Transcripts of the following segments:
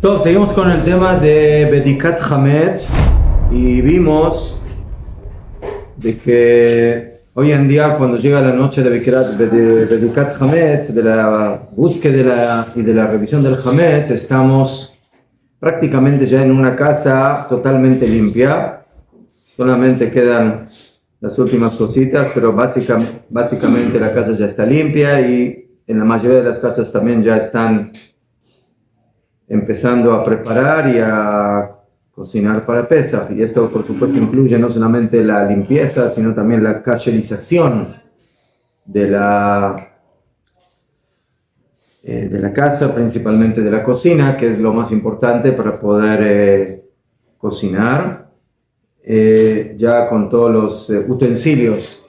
Entonces, seguimos con el tema de Bedikat Hametz y vimos de que hoy en día, cuando llega la noche de Bedikat Hametz, de la búsqueda y de la revisión del Hametz, estamos prácticamente ya en una casa totalmente limpia. Solamente quedan las últimas cositas, pero básicamente la casa ya está limpia y en la mayoría de las casas también ya están empezando a preparar y a cocinar para Pesach. Y esto, por supuesto, incluye no solamente la limpieza, sino también la kasherización de la casa, principalmente de la cocina, que es lo más importante para poder cocinar, ya con todos los utensilios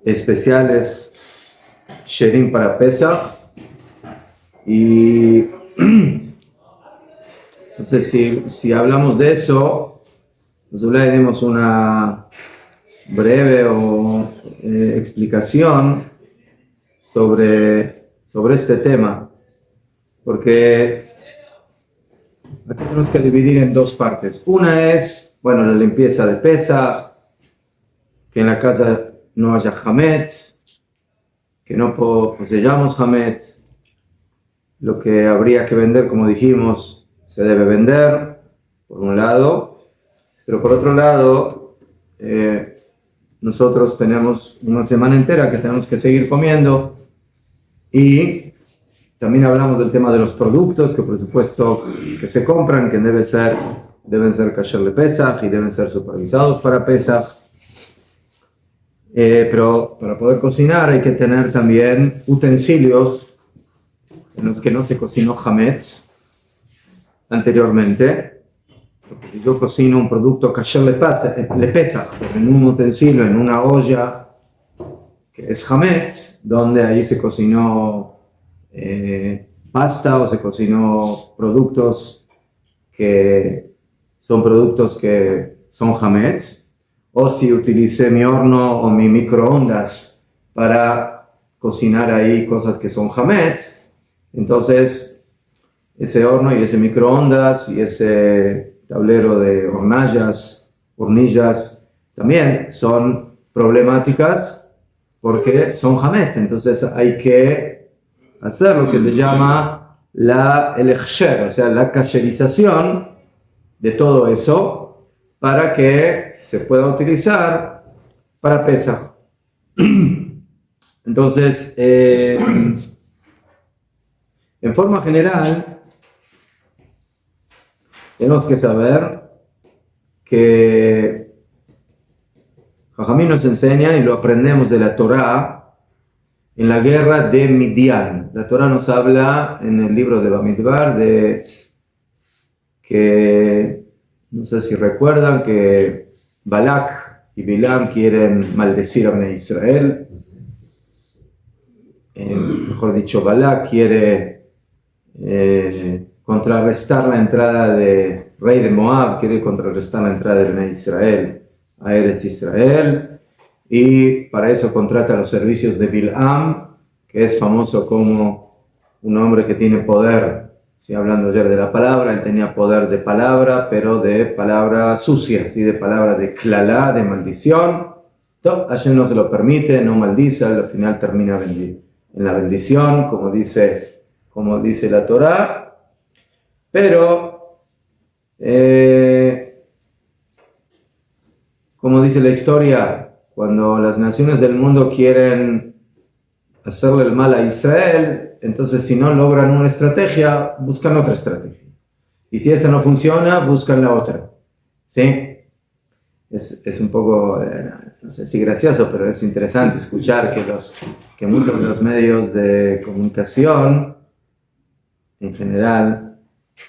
especiales sherim para Pesach. Y entonces, si hablamos de eso, nosotros le demos una breve explicación sobre este tema, porque aquí tenemos que dividir en dos partes. Una es, la limpieza de Pesach, que en la casa no haya hametz, que no poseyamos hametz. Lo que habría que vender, como dijimos, se debe vender, por un lado, pero por otro lado, nosotros tenemos una semana entera que tenemos que seguir comiendo, y también hablamos del tema de los productos, que por supuesto que se compran, que deben ser kasher de Pesach y deben ser supervisados para Pesach. Pero para poder cocinar hay que tener también utensilios en los que no se cocinó hametz anteriormente. Porque si yo cocino un producto kasher le Pesach en un utensilio, en una olla que es hametz, donde ahí se cocinó pasta o se cocinó productos que son hametz, o si utilicé mi horno o mi microondas para cocinar ahí cosas que son hametz, entonces ese horno y ese microondas y ese tablero de hornillas también son problemáticas porque son hametz. Entonces hay que hacer lo que se llama el hechsher, o sea, la kasherización de todo eso para que se pueda utilizar para Pesach. Entonces, en forma general, tenemos que saber que Jajamín nos enseña, y lo aprendemos de la Torá, en la guerra de Midian. La Torá nos habla en el libro de Bamidbar de que, no sé si recuerdan, que Balak y Bilam quieren maldecir a Bnei Israel. Mejor dicho, Balak quiere contrarrestar la entrada de rey de Moab, quiere contrarrestar la entrada de Bnei Israel a Eretz Israel, y para eso contrata los servicios de Bilam, que es famoso como un hombre que tiene poder. Si hablando ayer de la palabra, él tenía poder de palabra, pero de palabra sucia, ¿sí? De palabra de klalá, de maldición. Hashem no se lo permite, no maldice, al final termina en la bendición, como dice la Torá. Pero, como dice la historia, cuando las naciones del mundo quieren hacerle el mal a Israel, entonces si no logran una estrategia, buscan otra estrategia. Y si esa no funciona, buscan la otra. ¿Sí? Es un poco, no sé si gracioso, pero es interesante escuchar que muchos de los medios de comunicación, en general,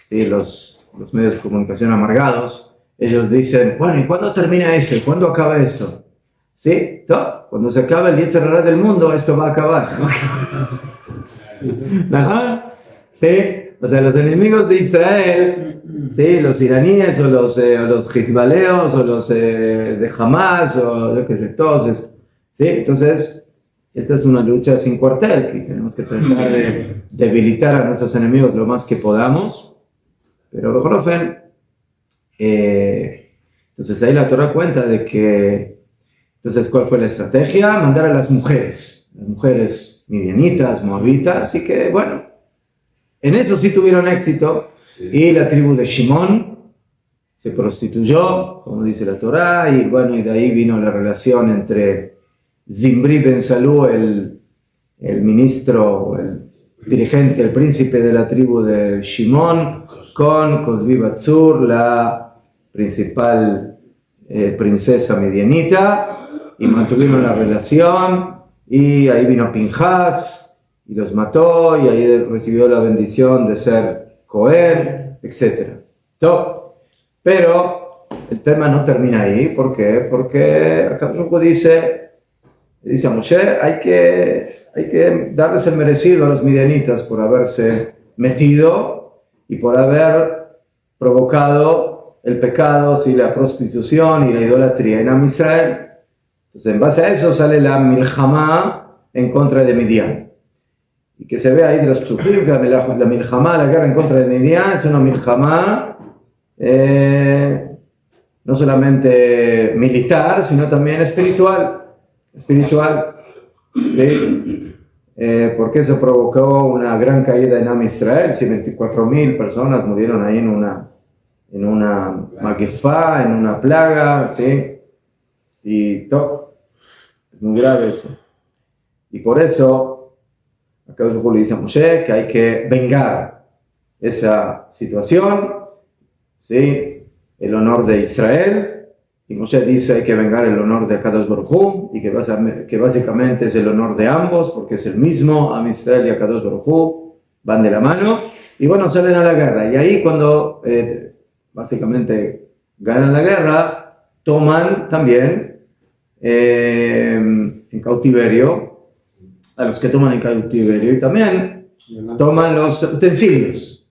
¿sí? los medios de comunicación amargados, ellos dicen, ¿y cuándo termina esto? ¿Y cuándo acaba esto? ¿Sí? Cuando se acabe el Yetzer Hara del mundo, esto va a acabar. ¿Ajá? ¿Sí? O sea, los enemigos de Israel, ¿sí? Los iraníes o los hizbaleos o los de Hamas o yo qué sé, todos, ¿sí? Entonces, esta es una lucha sin cuartel, que tenemos que tratar de debilitar a nuestros enemigos lo más que podamos. Pero entonces ahí la Torah cuenta de que, entonces, ¿cuál fue la estrategia? Mandar a las mujeres midianitas, moabitas, así que bueno, en eso sí tuvieron éxito. Sí. Y la tribu de Shimón se prostituyó, como dice la Torah, y bueno, y de ahí vino la relación entre Zimri ben Salú, el ministro, el dirigente, el príncipe de la tribu de Shimón, con Cosbi Batzur, la principal princesa midianita, y mantuvieron la relación, y ahí vino Pinhas, y los mató, y ahí recibió la bendición de ser Cohen, etc. Pero el tema no termina ahí. ¿Por qué? Porque acá dice a Moshe, hay que darles el merecido a los midianitas por haberse metido y por haber provocado el pecado, ¿sí? La prostitución y la idolatría en Am Israel. Entonces, en base a eso sale la milhamá en contra de Midian. Y que se ve ahí de los psukim, que la milhamá, la guerra en contra de Midian, es una milhamá no solamente militar, sino también espiritual, ¿sí? Porque eso provocó una gran caída en Am Israel. 24.000 personas murieron ahí en una maguefá, en una plaga, ¿sí? Y es muy grave eso. Y por eso, acá Jesús le dice a Moshe que hay que vengar esa situación, ¿sí? El honor de Israel. Y Moshe dice hay que vengar el honor de Akadosh Baruj Hu, y que básicamente es el honor de ambos, porque es el mismo. Am Israel y Akadosh Baruj Hu van de la mano. Y bueno, salen a la guerra. Y ahí cuando básicamente ganan la guerra, toman también en cautiverio a los que toman en cautiverio, y también toman los utensilios.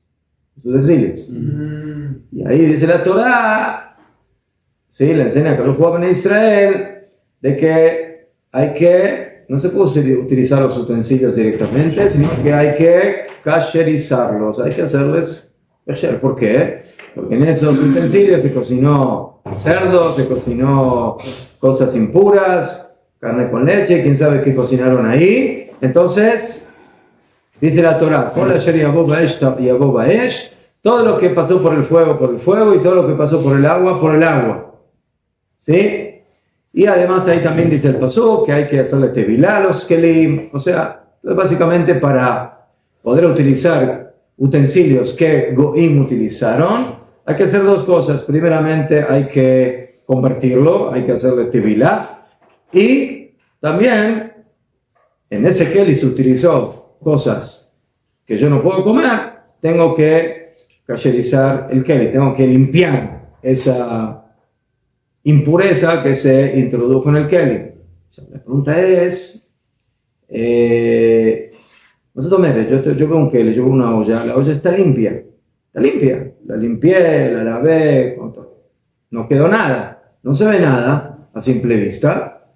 Y ahí dice la Torah, ¿sí? Le enseña a que los jóvenes de Israel de que no se puede utilizar los utensilios directamente, sino que hay que kasherizarlos, hay que hacerles kasher. ¿Por qué? Porque en esos utensilios se cocinó cerdo, se cocinó cosas impuras, carne con leche, quién sabe qué cocinaron ahí. Entonces, dice la Torah, todo lo que pasó por el fuego, y todo lo que pasó por el agua, ¿sí? Y además ahí también dice el pasuk que hay que hacerle tevilá a los kelim, o sea, básicamente para poder utilizar utensilios que goim utilizaron, hay que hacer dos cosas. Primeramente hay que convertirlo, hay que hacerle tevilá, y también en ese keli se utilizó cosas que yo no puedo comer, tengo que kasherizar el keli, tengo que limpiar esa impureza que se introdujo en el keli. La pregunta es, yo veo un keli, yo veo una olla, la olla está limpia, la limpié, la lavé, no quedó nada, no se ve nada a simple vista.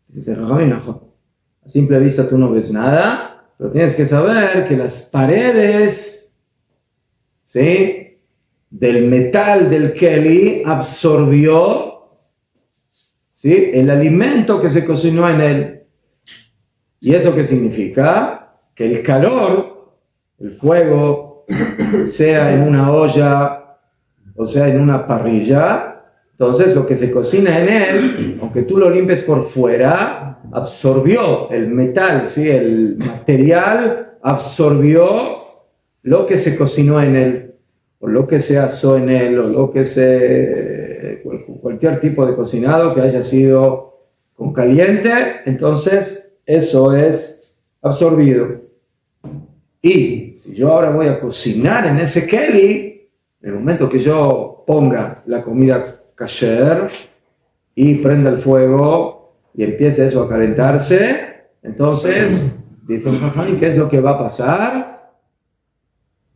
Dice, a simple vista tú no ves nada, pero tienes que saber que las paredes, ¿sí?, del metal del keli absorbió, ¿sí?, el alimento que se cocinó en él. ¿Y eso qué significa? Que el calor, el fuego, sea en una olla o sea en una parrilla, entonces lo que se cocina en él, aunque tú lo limpies por fuera, absorbió el metal, ¿sí?, el material absorbió lo que se cocinó en él, o lo que se asó en él, o lo que cualquier tipo de cocinado que haya sido con caliente, entonces eso es absorbido. Y si yo ahora voy a cocinar en ese keli, en el momento que yo ponga la comida kasher y prenda el fuego y empiece eso a calentarse, entonces dicen, ¿qué es lo que va a pasar?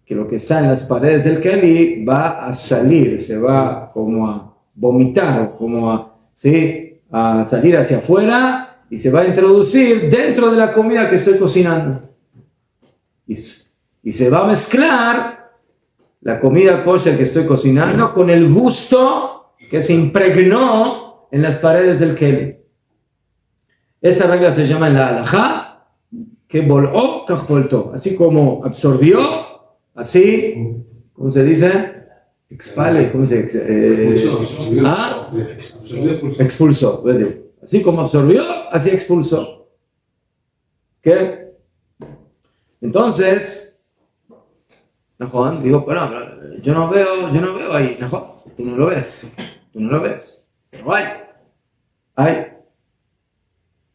Que lo que está en las paredes del keli va a salir, se va como a vomitar, como a, ¿sí?, a salir hacia afuera, y se va a introducir dentro de la comida que estoy cocinando. Y se va a mezclar la comida kosher que estoy cocinando con el gusto que se impregnó en las paredes del keli. Esa regla se llama en la halajá, que bol'ó, kach boltó. Así como absorbió, así, ¿cómo se dice? Expale, ¿cómo se dice? Expulsó. Así como absorbió, así expulsó. ¿Qué? Entonces, Najón dijo, bueno, yo no veo ahí, Najón, tú no lo ves. Pero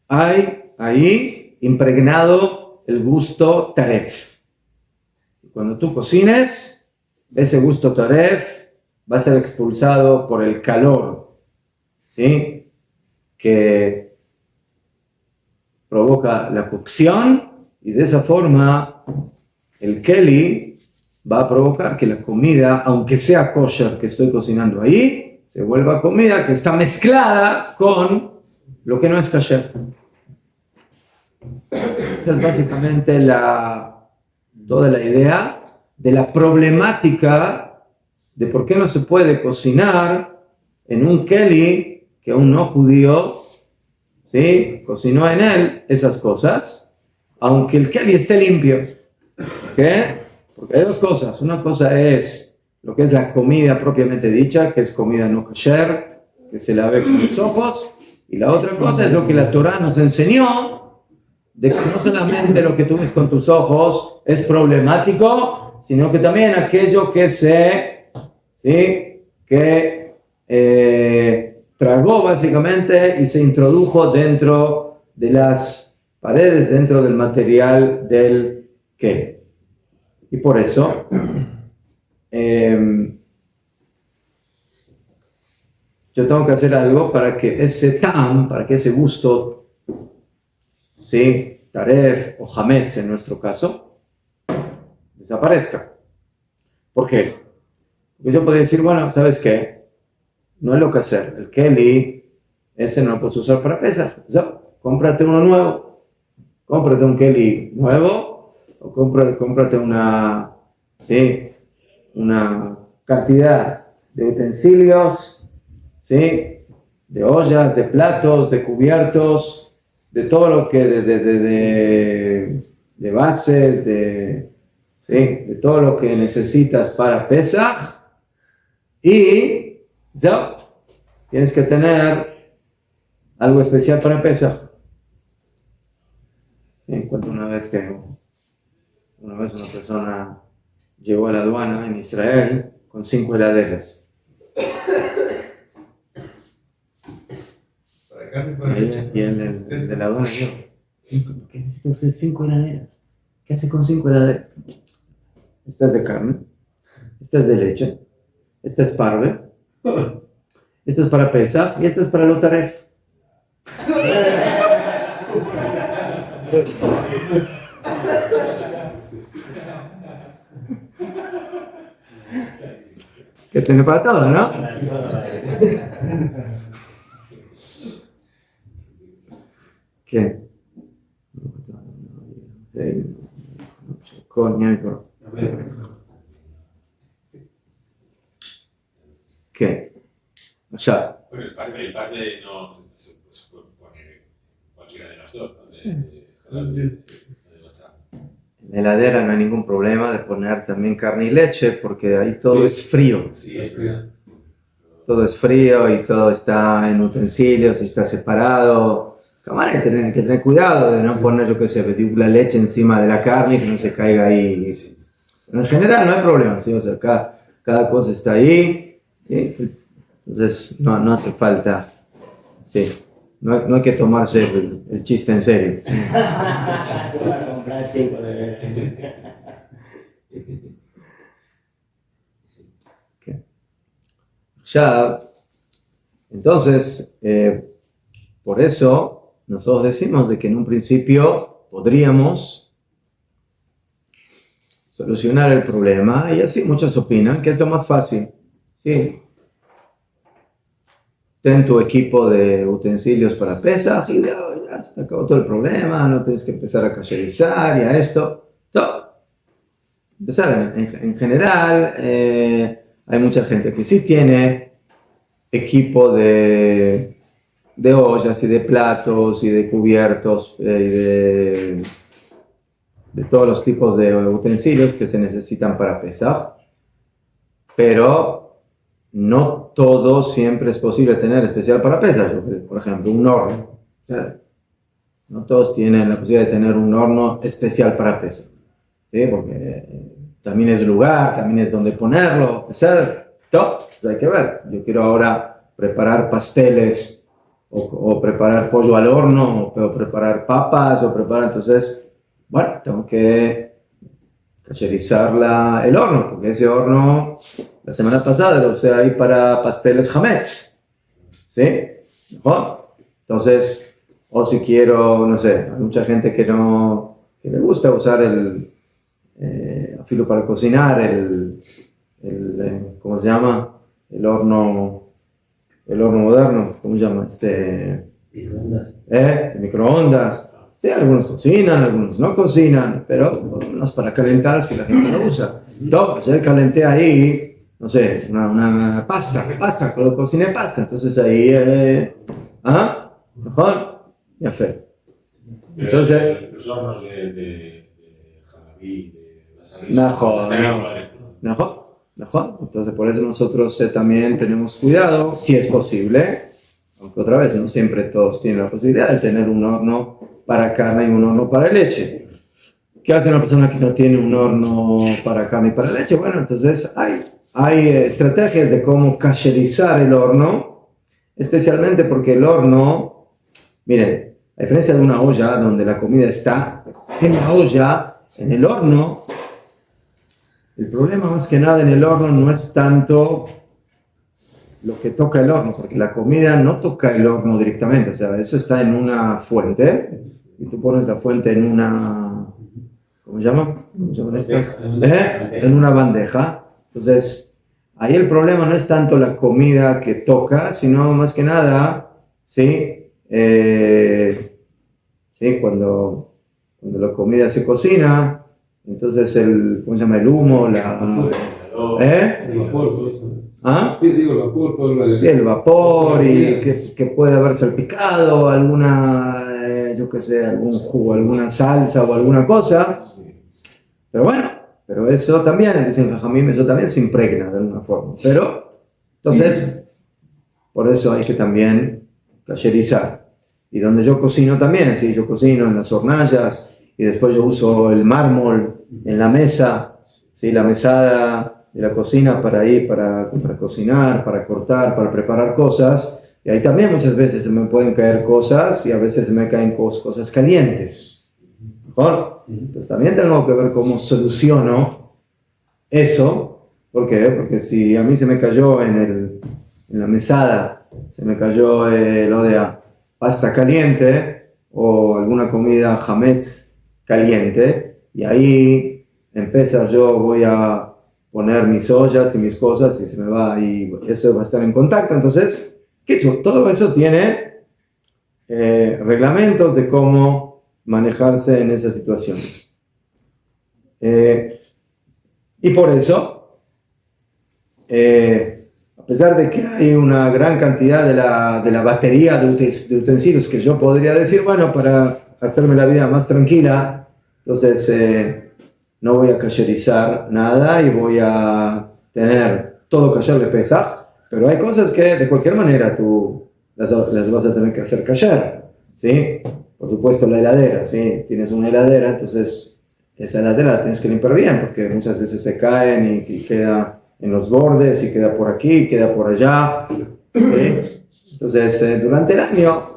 hay ahí impregnado el gusto taref. Cuando tú cocines, ese gusto taref va a ser expulsado por el calor, ¿sí? Que provoca la cocción, y de esa forma el keli va a provocar que la comida, aunque sea kosher que estoy cocinando ahí, se vuelva comida que está mezclada con lo que no es kosher. Esa es básicamente toda la idea de la problemática de por qué no se puede cocinar en un keli que un no judío, ¿sí?, cocinó en él esas cosas, aunque el keli esté limpio. ¿Qué? Porque hay dos cosas. Una cosa es lo que es la comida propiamente dicha, que es comida no kosher, que se la ve con los ojos, y la otra cosa es lo que la Torá nos enseñó, de que no solamente lo que tú ves con tus ojos es problemático, sino que también aquello que tragó básicamente y se introdujo dentro de las paredes, dentro del material del keli. Y por eso yo tengo que hacer algo para que ese tam, para que ese gusto, ¿sí?, taref o hametz en nuestro caso, desaparezca. ¿Por qué? Porque yo podría decir, bueno, ¿sabes qué? No es lo que hacer. El keli, ese no lo puedes usar para pesar. O sea, cómprate uno nuevo. Cómprate un keli nuevo o cómprate una cantidad de utensilios, ¿sí?, de ollas, de platos, de cubiertos, de todo lo que, de bases, de todo lo que necesitas para Pesaj, y ya tienes que tener algo especial para Pesaj. Encuentro una vez una persona llegó a la aduana en Israel con 5 heladeras. Y el de la aduana dijo, ¿qué necesito hacer 5 heladeras? ¿Qué hace con 5 heladeras? Esta es de carne, esta es de leche, esta es parve, esta es para Pesaj y esta es para lo taref. Que tiene para todo, ¿no? ¿Qué? ¿Qué? O sea, bueno, el parve no se puede poner cualquiera de las dos, ¿no? En la heladera no hay ningún problema de poner también carne y leche, porque ahí todo es frío. Sí, es frío. Todo es frío y todo está en utensilios y está separado. Hay que tener cuidado de no poner, yo qué sé, la leche encima de la carne y que no se caiga ahí. Pero en general no hay problema, ¿sí? O sea, cada cosa está ahí, ¿sí? Entonces no hace falta, ¿sí? No hay que tomarse el chiste en serio. Ya, entonces, por eso nosotros decimos de que en un principio podríamos solucionar el problema, y así muchos opinan que es lo más fácil, ¿sí? ten tu equipo de utensilios para Pesaj y ya se acabó todo el problema, no tienes que empezar a kasherizar y a esto. No. Empezar en general, hay mucha gente que sí tiene equipo de ollas y de platos y de cubiertos y de todos los tipos de utensilios que se necesitan para Pesaj, pero no todo siempre es posible tener especial para Pesaj. Por ejemplo, un horno. O sea, no todos tienen la posibilidad de tener un horno especial para Pesaj, ¿sí? Porque también es lugar, también es donde ponerlo. O sea, todo hay que ver. Yo quiero ahora preparar pasteles o preparar pollo al horno o preparar papas o preparar, entonces, bueno, tengo que cacherizar el horno, porque ese horno la semana pasada lo usé ahí para pasteles hametz, ¿sí? ¿No? Entonces, o si quiero, no sé, hay mucha gente que le gusta usar filo para cocinar, ¿cómo se llama? El horno moderno, ¿cómo se llama? Microondas. El microondas. Sí, algunos cocinan, algunos no cocinan, pero por lo menos para calentar si la gente lo usa. Entonces, ayer calenté ahí, no sé, una pasta, cociné pasta, entonces ahí, mejor, ya fue. Entonces, los hornos de Jalabí, de las mejor. Entonces, por eso nosotros también tenemos cuidado, si es posible, aunque otra vez no siempre todos tienen la posibilidad de tener un horno para carne y un horno para leche. ¿Qué hace una persona que no tiene un horno para carne y para leche? Bueno, entonces hay estrategias de cómo kasherizar el horno, especialmente porque el horno, miren, a diferencia de una olla donde la comida está en la olla, en el horno, el problema más que nada en el horno no es tanto lo que toca el horno, porque la comida no toca el horno directamente, o sea, eso está en una fuente, y tú pones la fuente en una, ¿cómo se llama? En una bandeja. Entonces, ahí el problema no es tanto la comida que toca, sino más que nada, ¿sí? ¿Sí? Cuando la comida se cocina, entonces ¿cómo se llama? El humo, El vapor, todo eso. ¿Ah? Sí, digo, el vapor, todo lo de... Sí, el vapor y que puede haber salpicado alguna, yo qué sé, algún jugo, alguna salsa o alguna cosa. Pero bueno, pero eso también, dicen Jajamim, eso también se impregna de alguna forma. Pero, entonces, por eso hay que también kasherizar. Y donde yo cocino también, sí, yo cocino en las hornallas y después yo uso el mármol en la mesa, sí, la mesada de la cocina para cocinar, para cortar, para preparar cosas. Y ahí también muchas veces se me pueden caer cosas y a veces me caen cosas calientes. ¿Mejor? Entonces también tengo que ver cómo soluciono eso. ¿Por qué? Porque si a mí se me cayó en la mesada, se me cayó lo de pasta caliente o alguna comida hametz caliente, y ahí empieza yo voy a poner mis ollas y mis cosas y se me va y eso va a estar en contacto. Entonces, todo eso tiene reglamentos de cómo manejarse en esas situaciones. Y por eso, a pesar de que hay una gran cantidad de la batería de utensilios que yo podría decir, bueno, para hacerme la vida más tranquila, entonces no voy a kasherizar nada y voy a tener todo kasher de Pesaj, pero hay cosas que de cualquier manera tú las vas a tener que hacer kasher, ¿sí? Por supuesto la heladera, ¿sí? Tienes una heladera, entonces esa heladera la tienes que limpiar bien, porque muchas veces se caen y queda en los bordes y queda por aquí, queda por allá, ¿sí? Entonces durante el año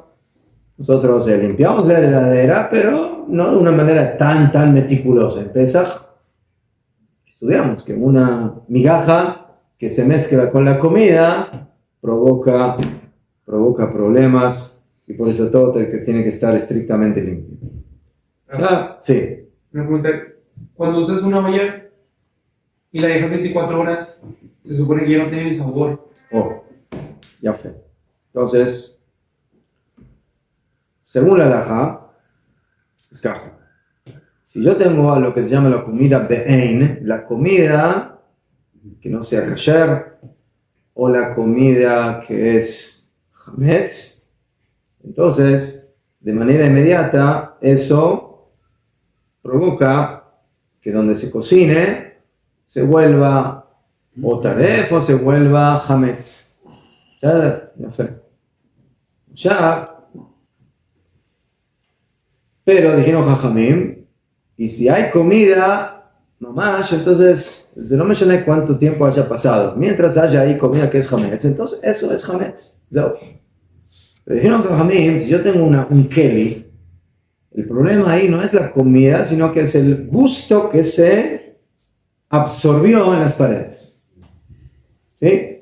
nosotros limpiamos la heladera, pero no de una manera tan meticulosa. En Pesaj estudiamos que una migaja que se mezcla con la comida provoca problemas y por eso todo que tiene que estar estrictamente limpio. Sí. Me pregunté, cuando usas una olla y la dejas 24 horas, se supone que ya no tiene ni sabor. Ya fue. Entonces, según la halajá, es caja. Si yo tengo lo que se llama la comida be'ein, la comida que no sea kasher, o la comida que es hametz, entonces, de manera inmediata, eso provoca que donde se cocine se vuelva o taref o se vuelva hametz. Ya. Pero dijeron jajamim, y si hay comida, nomás, entonces, no me llena cuánto tiempo haya pasado. Mientras haya ahí comida que es hametz, entonces eso es hametz. Pero dijeron jajamim, si yo tengo un keli, el problema ahí no es la comida, sino que es el gusto que se absorbió en las paredes. ¿Sí?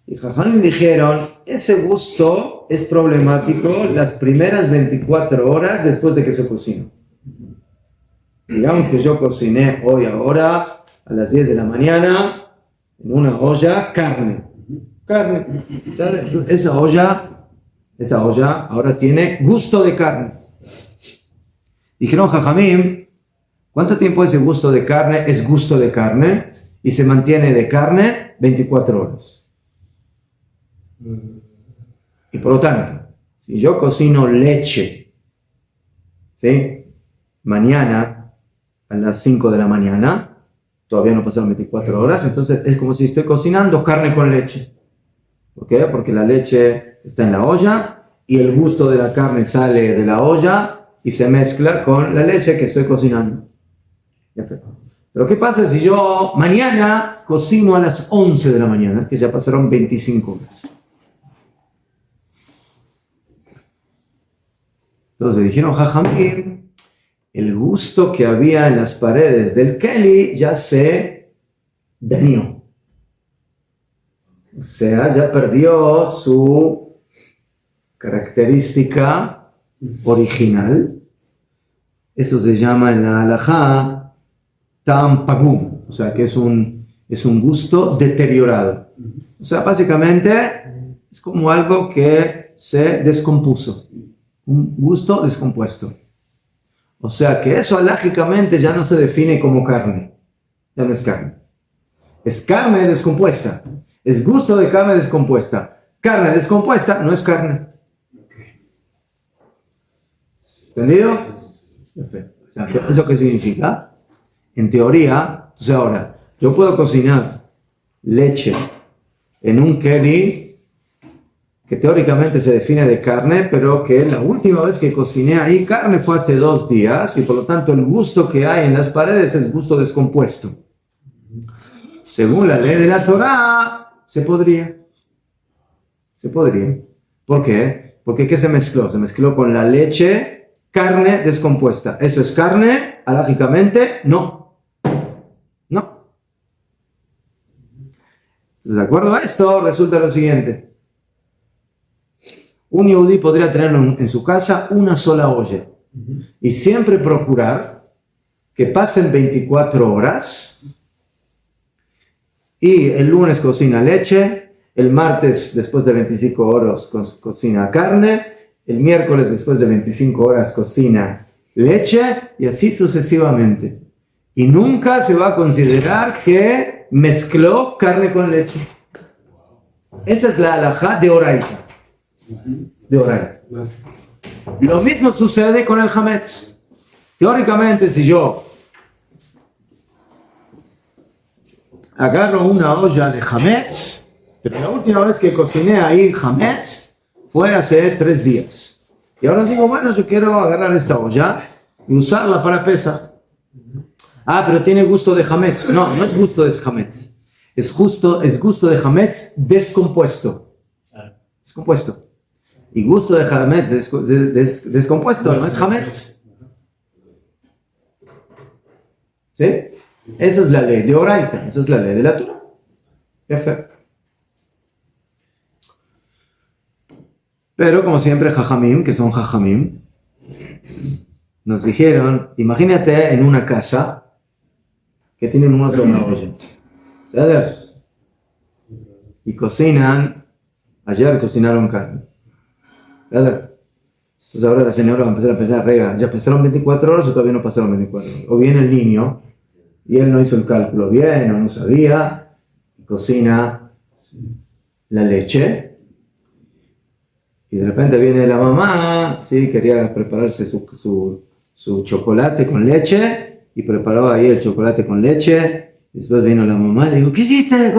Y jajamim dijeron, ese gusto es problemático las primeras 24 horas después de que se cocinó. Digamos que yo cociné hoy ahora a las 10 de la mañana en una olla carne. Esa olla ahora tiene gusto de carne. Dijeron jajamim, ¿cuánto tiempo ese gusto de carne es gusto de carne? Y se mantiene de carne 24 horas. Y por lo tanto, si yo cocino leche, ¿sí? Mañana a las 5 de la mañana, todavía no pasaron 24 horas, entonces es como si estoy cocinando carne con leche. ¿Por qué? Porque la leche está en la olla y el gusto de la carne sale de la olla y se mezcla con la leche que estoy cocinando. Pero ¿qué pasa si yo mañana cocino a las 11 de la mañana, que ya pasaron 25 horas? Entonces dijeron jajamim, el gusto que había en las paredes del keli ya se dañó. O sea, ya perdió su característica original. Eso se llama en la halajá tam pagum, o sea que es un gusto deteriorado. O sea, básicamente es como algo que se descompuso. Un gusto descompuesto. O sea que eso alágicamente ya no se define como carne. Ya no es carne. Es carne descompuesta. Es gusto de carne descompuesta. Carne descompuesta no es carne. ¿Entendido? ¿Eso qué significa? En teoría, entonces ahora, yo puedo cocinar leche en un keli que teóricamente se define de carne, pero que la última vez que cociné ahí carne fue hace 2 días y por lo tanto el gusto que hay en las paredes es gusto descompuesto. Según la ley de la Torá, se podría. ¿Por qué? Porque ¿qué se mezcló? Se mezcló con la leche, carne descompuesta. ¿Eso es carne? Alágicamente, no. No. Entonces, de acuerdo a esto, resulta lo siguiente. Un yehudí podría tener en su casa una sola olla y siempre procurar que pasen 24 horas y el lunes cocina leche, el martes después de 25 horas cocina carne, el miércoles después de 25 horas cocina leche y así sucesivamente. Y nunca se va a considerar que mezcló carne con leche. Esa es la halajá de Oraita. Lo mismo sucede con el hametz. Teóricamente, si yo agarro una olla de hametz, pero la última vez que cociné ahí hametz fue hace 3 días. Y ahora digo, bueno, yo quiero agarrar esta olla y usarla para pesar. Ah, pero tiene gusto de hametz. No, no es gusto de hametz. Es gusto de hametz descompuesto. Descompuesto. Y gusto de hametz descompuesto, no es hametz. ¿Sí? Esa es la ley de Oraita, esa es la ley de la Torá. Perfecto. Pero como siempre, jajamim, que son jajamim, nos dijeron, imagínate en una casa que tienen una sola olla. ¿Sabes? Y cocinan, ayer cocinaron carne. ¿verdad? Entonces ahora la señora va a empezar a pensar, rega, ¿ya pasaron 24 horas o todavía no pasaron 24 horas? O viene el niño y él no hizo el cálculo bien o no sabía, y cocina la leche y de repente viene la mamá, ¿sí? Quería prepararse su chocolate con leche y preparó ahí el chocolate con leche. Después vino la mamá y le dijo, ¿qué hiciste?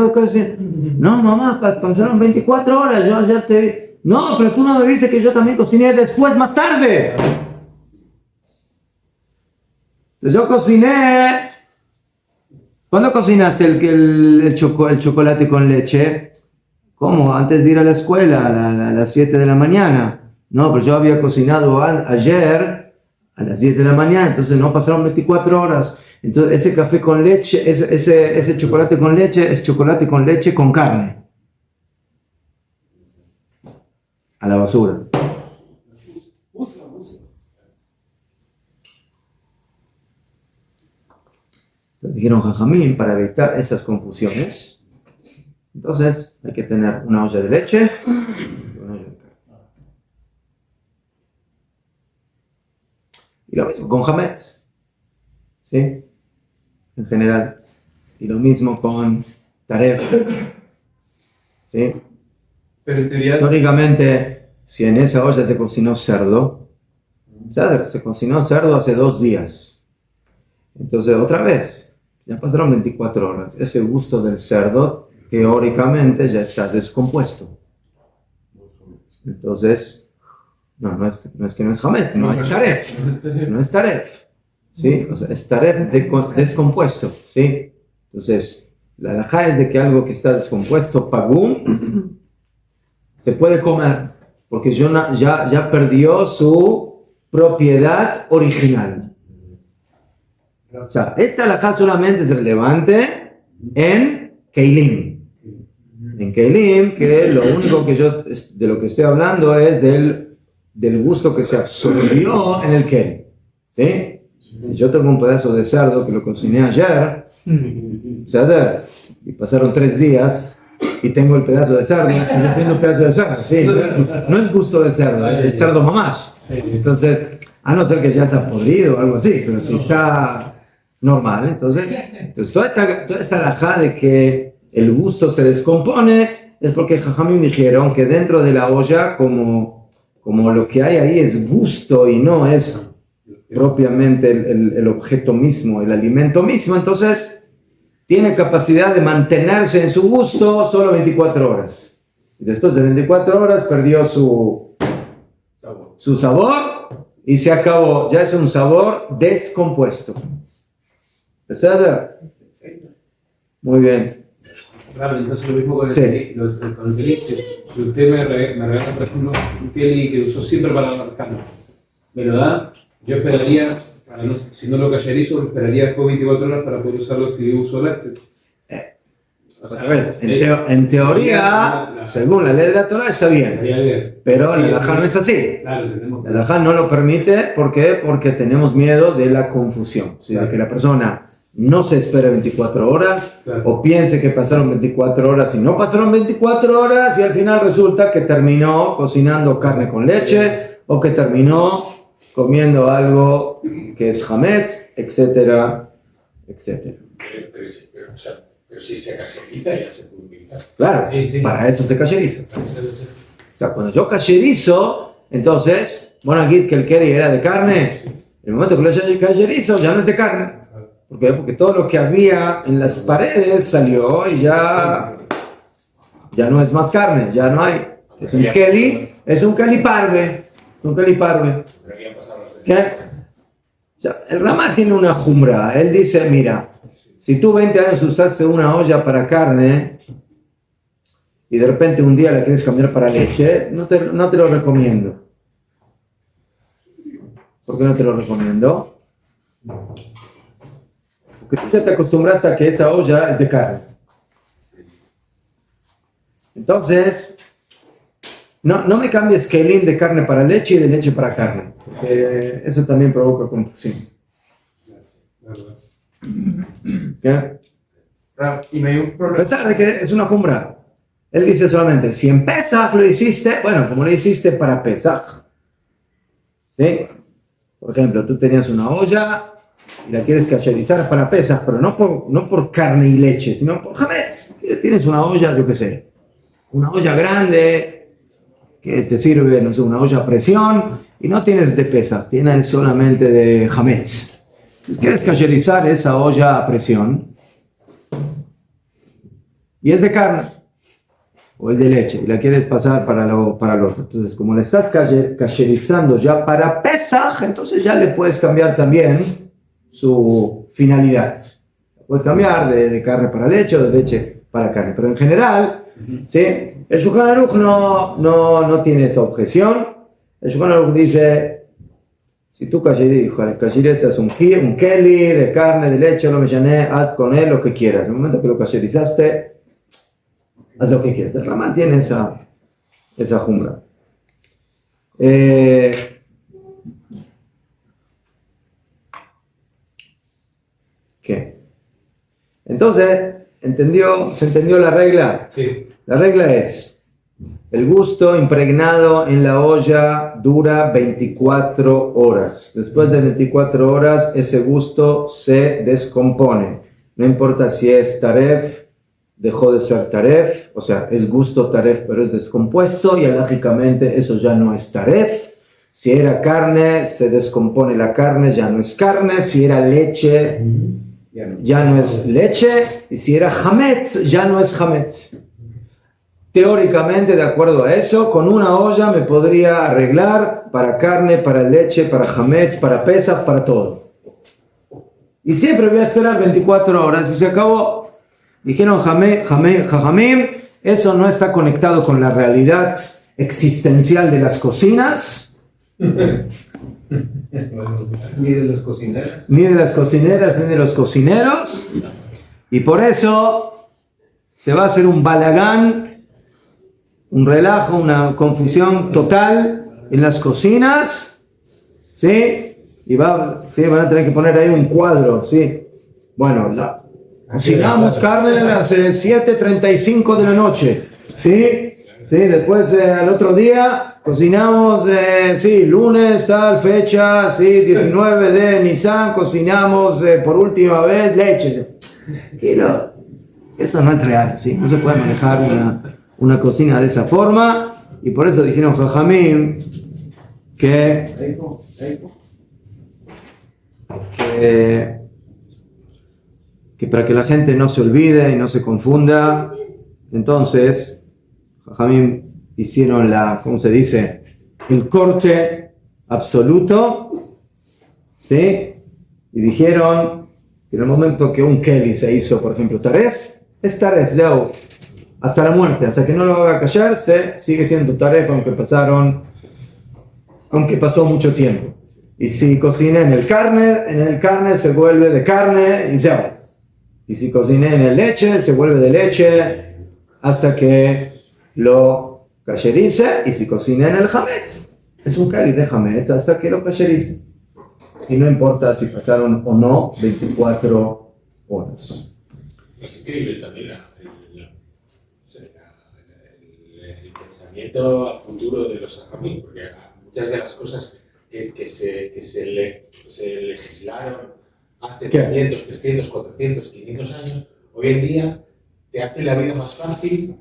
No, mamá, pasaron 24 horas, yo ayer te vi. No, pero tú no me viste que yo también cociné después, más tarde. Entonces yo cociné. ¿Cuándo cocinaste el chocolate con leche? ¿Cómo? Antes de ir a la escuela, a las 7 de la mañana. No, pero yo había cocinado ayer a las 10 de la mañana, entonces no pasaron 24 horas. Entonces ese café con leche, ese chocolate con leche es chocolate con leche con carne. A la basura. Entonces dijeron Jajamín, para evitar esas confusiones, entonces hay que tener una olla de leche y una olla de carne. Y lo mismo con Hametz, ¿sí? En general. Y lo mismo con Taref, ¿sí? Pero en teoría, Históricamente, si en esa olla se cocinó cerdo, se cocinó cerdo hace 2 días. Entonces, otra vez, ya pasaron 24 horas. Ese gusto del cerdo, teóricamente, ya está descompuesto. Entonces, no es que no es Hametz, no es Taref. No es Taref. ¿Sí? O sea, es Taref descompuesto. ¿Sí? Entonces, la halajá es de que algo que está descompuesto, pagum, se puede comer, porque ya perdió su propiedad original. O sea, esta halajá solamente es relevante en Keilim. En Keilim, que lo único que de lo que estoy hablando es del gusto que se absorbió en el Keilim. ¿Sí? Si yo tengo un pedazo de cerdo que lo cociné ayer, y pasaron 3 días, y tengo el pedazo de cerdo, sigue siendo un pedazo de cerdo, sí, no es gusto de cerdo, es el cerdo mamás. Entonces, a no ser que ya está podrido o algo así, pero si está normal, entonces toda esta halajá de que el gusto se descompone es porque Jajamim dijeron que dentro de la olla, como lo que hay ahí es gusto y no es propiamente el objeto mismo, el alimento mismo, entonces tiene capacidad de mantenerse en su gusto solo 24 horas. Y después de 24 horas perdió su sabor y se acabó. Ya es un sabor descompuesto. ¿Verdad? Muy bien. Claro, entonces lo mismo con Sí. el keli. Si usted me regala, por ejemplo, un keli que uso siempre para la carne, me lo da, yo esperaría, si no lo callerizo, esperaría después 24 horas para poder usarlo si uso lácteo. O sea, en teoría, según la ley de la Torah, está bien. Pero la halajá no es así. Claro, entendemos. La halajá no lo permite. ¿Por qué? Porque tenemos miedo de la confusión. ¿Sí? Claro. De que la persona no se espere 24 horas, Claro. o piense que pasaron 24 horas y no pasaron 24 horas, y al final resulta que terminó cocinando carne con leche, o que terminó comiendo algo que es hametz, etcétera, etcétera. Pero si se cacheriza ya se puede utilizar. Claro, Sí. para eso se cacheriza. O sea, cuando yo cacherizo, entonces, bueno, aquí que el keri era de carne, en el momento que lo cacherizo ya no es de carne. ¿Por qué? Porque todo lo que había en las paredes salió y ya no es más carne, ya no hay. Es un keli parve. Un keli parve. Pero habían pasado las veces. ¿Qué? O sea, el Ramá tiene una jumbra. Él dice, mira, si tú 20 años usaste una olla para carne y de repente un día la quieres cambiar para leche, no te lo recomiendo. ¿Por qué no te lo recomiendo? Porque tú ya te acostumbraste a que esa olla es de carne. Entonces, no me cambies kelim de carne para leche y de leche para carne, porque eso también provoca confusión. ¿Qué? y no hay un A problema. pesar de que es una jumbra. Él dice solamente, si en Pesach lo hiciste, bueno, como lo hiciste para Pesach, ¿sí? Por ejemplo, tú tenías una olla y la quieres kasherizar para Pesach, pero no por carne y leche, sino por hametz. Tienes una olla, yo qué sé, una olla grande que te sirve, no sé, una olla a presión, y no tienes de Pesach, tienes solamente de hametz. Quieres kasherizar esa olla a presión y es de carne o es de leche y la quieres pasar para lo otro. Entonces, como la estás kasherizando ya para Pesach, entonces ya le puedes cambiar también su finalidad. Puedes cambiar de carne para leche o de leche para carne, pero en general, ¿sí? El Shulchan Aruch no tiene esa objeción. El Shulchan Aruch dice, si tú kasherizas un keli de carne, de leche, lo mechané, haz con él lo que quieras. En el momento que lo kasherizaste, haz lo que quieras. El Ramán tiene esa jumbra. ¿Qué? Entonces, ¿se entendió la regla? Sí. La regla es, el gusto impregnado en la olla dura 24 horas. Después de 24 horas, ese gusto se descompone. No importa si es taref, dejó de ser taref, o sea, es gusto taref, pero es descompuesto, y lógicamente eso ya no es taref. Si era carne, se descompone la carne, ya no es carne. Si era leche, ya no es leche. Y si era hametz, ya no es hametz. Teóricamente, de acuerdo a eso, con una olla me podría arreglar para carne, para leche, para hametz, para pesach, para todo. Y siempre voy a esperar 24 horas y se acabó. Dijeron Jajamim, eso no está conectado con la realidad existencial de las cocinas. Ni de los cocineros. Ni de las cocineras, ni de los cocineros. Y por eso se va a hacer un balagán, un relajo, una confusión total en las cocinas, ¿sí? Y van a tener que poner ahí un cuadro, ¿sí? Bueno, cocinamos carne a las 7:35 de la noche, ¿sí? ¿Sí? Después al otro día cocinamos, sí, lunes, tal fecha, sí, 19 de Nisan, cocinamos por última vez leche. Eso no es real, ¿sí? No se puede manejar una cocina de esa forma, y por eso dijeron Jajamim que para que la gente no se olvide y no se confunda, entonces Jajamim hicieron ¿cómo se dice? El corte absoluto, ¿sí? Y dijeron que en el momento que un keli se hizo, por ejemplo, taref, es taref, ya, hasta la muerte, hasta que no lo haga callarse, sigue siendo taref, aunque pasó mucho tiempo. Y si cociné en el carne se vuelve de carne y ya. Y si cociné en el leche, se vuelve de leche hasta que lo kasherice. Y si cociné en el hametz, es un keli de hametz hasta que lo kasherice. Y no importa si pasaron o no 24 horas. Es increíble también el pensamiento a futuro de los ajamí, porque muchas de las cosas que se legislaron hace 300, 400, 500 años, hoy en día te hace la vida más fácil,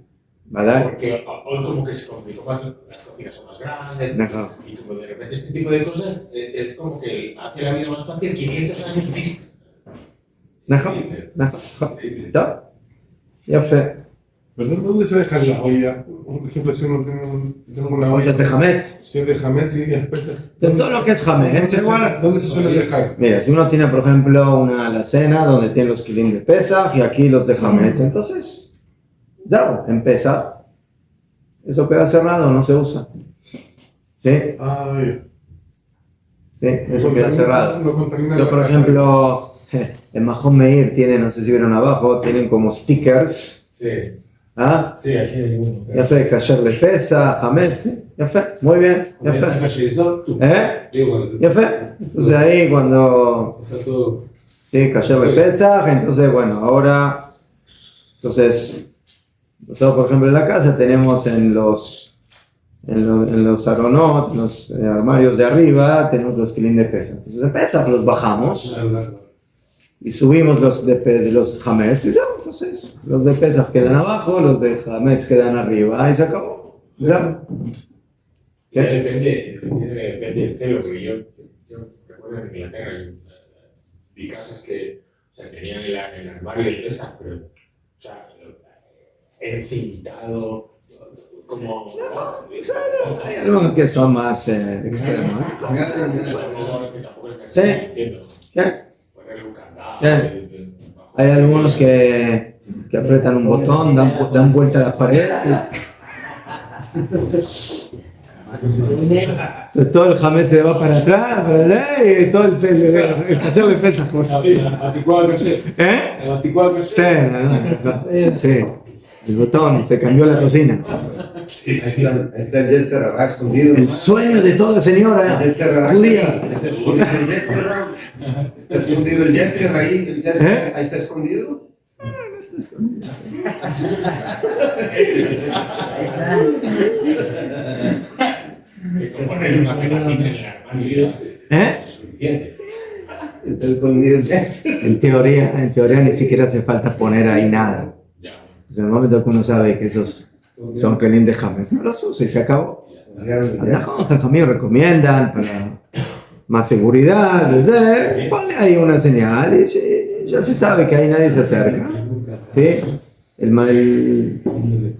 porque hoy como que se complicó más, las cocinas son más grandes, y como de repente este tipo de cosas es como que hace la vida más fácil 500 años vista. Ya fue. ¿Perdón? ¿Dónde se deja la olla? Por ejemplo, si uno tiene una olla... ¿Ollas de hametz? Si es de hametz y espesa. De todo lo que es hametz. ¿Dónde se suele dejar? Mira, si uno tiene, por ejemplo, una alacena donde tiene los kilim de Pesach y aquí los de hametz, entonces, ya, en Pesach, eso queda cerrado, no se usa. ¿Sí? Sí, eso queda cerrado. Yo, por ejemplo, en Mahon Meir tienen, no sé si vieron abajo, tienen como stickers. Sí. ¿Ah? Sí, aquí hay uno. Ya fue, kasher de Pesach, hametz, ¿sí? Ya fue, muy bien, ya fue. Ya fue. Entonces ahí cuando... Está todo... Sí, kasher de Pesach, entonces bueno, ahora... Entonces, Nosotros, por ejemplo, en la casa tenemos en los aronot, en los armarios de arriba, tenemos los kilín de Pesach. Entonces, de Pesach los bajamos y subimos de los hametz. Y ya, entonces, los de Pesach quedan abajo, los de hametz quedan arriba. Ahí se acabó. ¿Ya? Ya depende del celo, porque yo recuerdo en Inglaterra vi casas que, o sea, tenían el armario de Pesach, pero, o sea, encintado, como... Hay algunos que son más extremos. Sí. Ponerle un candado. Hay algunos que apretan un botón, dan vuelta a la pared. Entonces todo el jamés se va para atrás, para allá, y todo el paseo de Pesach. ¿Eh? Sí. El botón, se cambió la cocina. Está el Yetzer Hara escondido. El sueño de toda señora judía. Está escondido el Yetzer ahí. Ahí está escondido. Ponerle una pegatina en el armario es suficiente. Está escondido el Yetzer. En teoría ni siquiera hace falta poner ahí nada. En el momento que uno sabe que esos son kelin de Hametz, no los usa y se acabó. Las Jajamim recomiendan para más seguridad, ponle ahí una señal y ya se sabe que ahí nadie se acerca. ¿Sí? El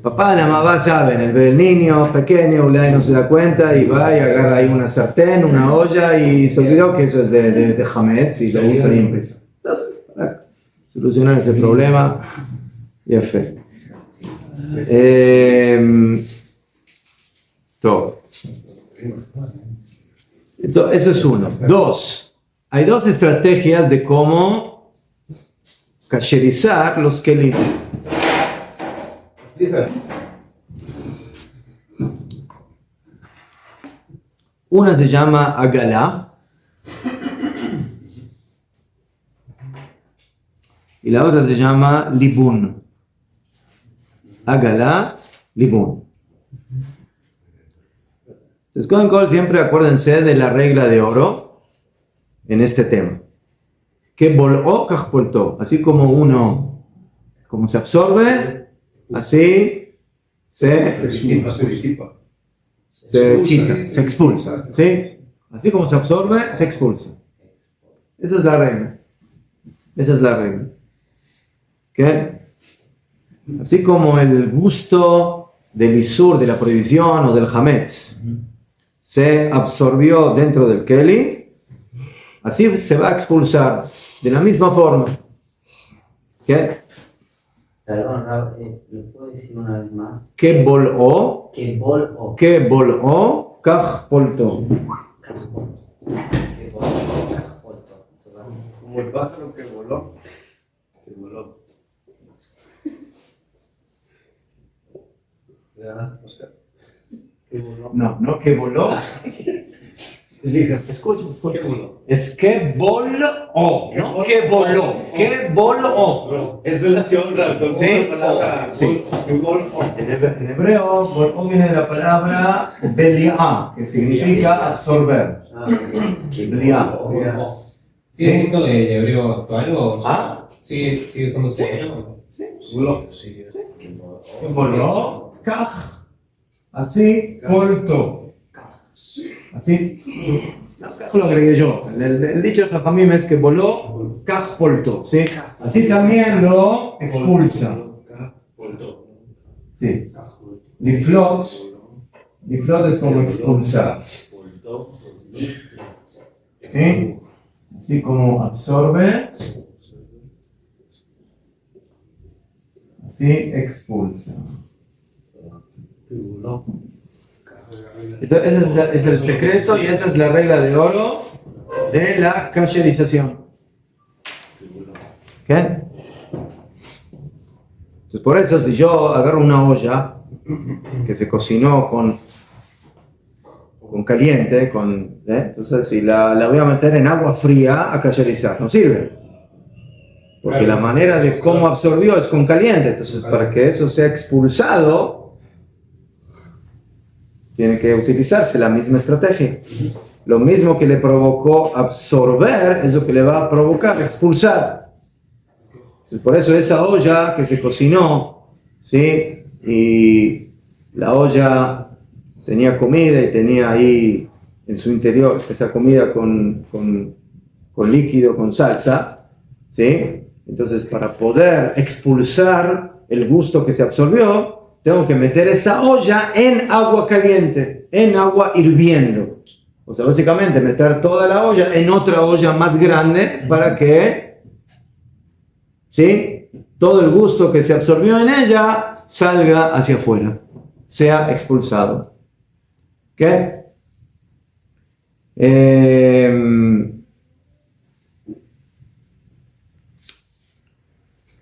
papá y la mamá saben, el niño pequeño no se da cuenta y va y agarra ahí una sartén, una olla y se olvidó que eso es de Hametz y lo usa y empieza. Entonces, para solucionar ese problema, y fe. Todo. Eso es uno. Dos. Hay dos estrategias de cómo kasherizar los kelim. Una se llama Agalá y la otra se llama Libun. Agalá, Libun. Entonces, con Col siempre acuérdense de la regla de oro en este tema. Que voló, cajpoltó. Así como como se absorbe, así se quita, se expulsa. ¿Sí? Así como se absorbe, se expulsa. Esa es la regla. ¿Qué? Así como el gusto del isur, de la prohibición o del hametz, se absorbió dentro del keli, así se va a expulsar de la misma forma. ¿Qué? Perdón, ¿lo puedo decir una vez más? Que voló, kaj polto. Como el pájaro que voló. Oscar. No que voló. Escucha. Es que voló, no que voló. Que voló. Es relación con ¿Sí? la palabra. Sí. En hebreo, voló viene de la palabra beliá, que significa absorber. Beliá. ¿Sigue siendo de hebreo actual o sigue usándose hebreo? Sí. Voló, kaj. Así, polto. Así, lo agregué yo. El dicho de Jajamim es que voló, kaj polto. ¿Sí? Así también lo expulsa. Sí. Liflot es como expulsar. ¿Sí? Así como absorbe, así expulsa. Entonces, ese es el secreto y esta es la regla de oro de la kasherización. ¿Qué? Entonces, por eso, si yo agarro una olla que se cocinó con caliente, entonces si la voy a meter en agua fría a kasherizar, no sirve. Porque la manera de cómo absorbió es con caliente. Entonces, para que eso sea expulsado, tiene que utilizarse la misma estrategia. Lo mismo que le provocó absorber es lo que le va a provocar expulsar. Entonces, por eso esa olla que se cocinó, ¿sí? Y la olla tenía comida y tenía ahí en su interior esa comida con líquido, con salsa, ¿sí? Entonces, para poder expulsar el gusto que se absorbió, tengo que meter esa olla en agua caliente, en agua hirviendo. O sea, básicamente meter toda la olla en otra olla más grande para que, ¿sí?, todo el gusto que se absorbió en ella salga hacia afuera, sea expulsado. ¿Ok?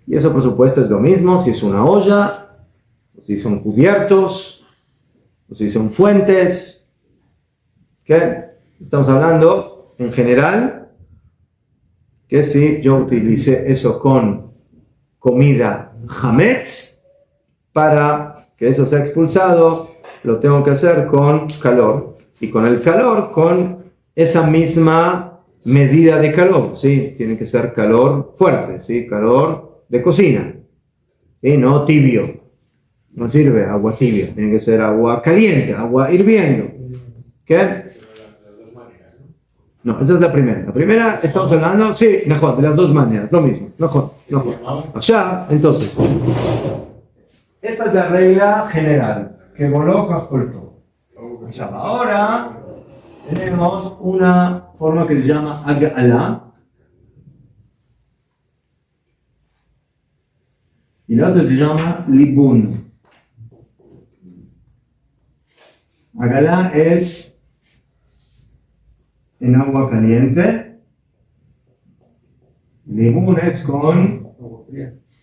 Y eso, por supuesto, es lo mismo si es una olla, o si son cubiertos, o si son fuentes. ¿Qué? Estamos hablando en general que si yo utilicé eso con comida hametz, para que eso sea expulsado, lo tengo que hacer con calor. Y con el calor, con esa misma medida de calor, ¿sí? Tiene que ser calor fuerte, ¿sí? Calor de cocina, ¿sí? No tibio. No sirve agua tibia, tiene que ser agua caliente, agua hirviendo. ¿Qué? No, esa es la primera. La primera estamos hablando, sí, mejor, de las dos maneras, lo mismo, mejor. Allá, entonces, esta es la regla general, que voló Kajpolto. Ahora tenemos una forma que se llama Agala, y la otra se llama Libun. Agala es en agua caliente. Libun es con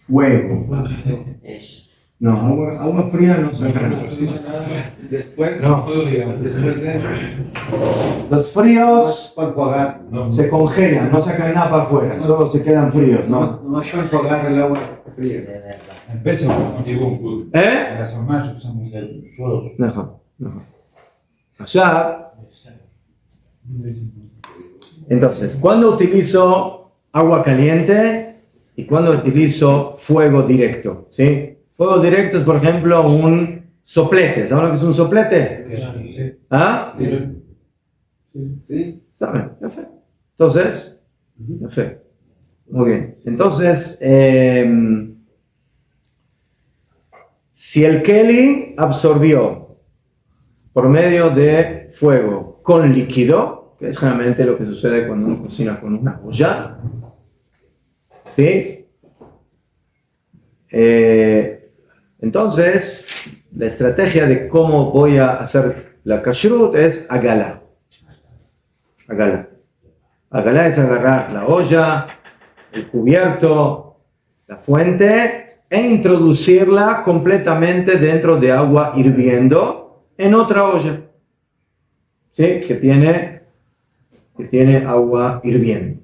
fuego. No, agua fría no se saca. Después, No. después de Los fríos para enjuagar. se congelan, no sacan nada para afuera, solo se quedan fríos, ¿no? No es para enjuagar el agua fría. En Pesach no llegó. ¿Eh? En las hornallas usamos el fuego. Mejor. Allá, entonces, ¿cuándo utilizo agua caliente y cuándo utilizo fuego directo? ¿Sí? Fuego directo es, por ejemplo, un soplete. ¿Saben lo que es un soplete? ¿Ah? Sí. ¿Saben? Perfecto. Entonces, perfecto. Muy bien. Entonces, si el keli absorbió por medio de fuego con líquido, que es generalmente lo que sucede cuando uno cocina con una olla, ¿sí? Entonces, la estrategia de cómo voy a hacer la kashrut es agala. Agala. Agala es agarrar la olla, el cubierto, la fuente e introducirla completamente dentro de agua hirviendo en otra olla, ¿sí? que tiene agua hirviendo.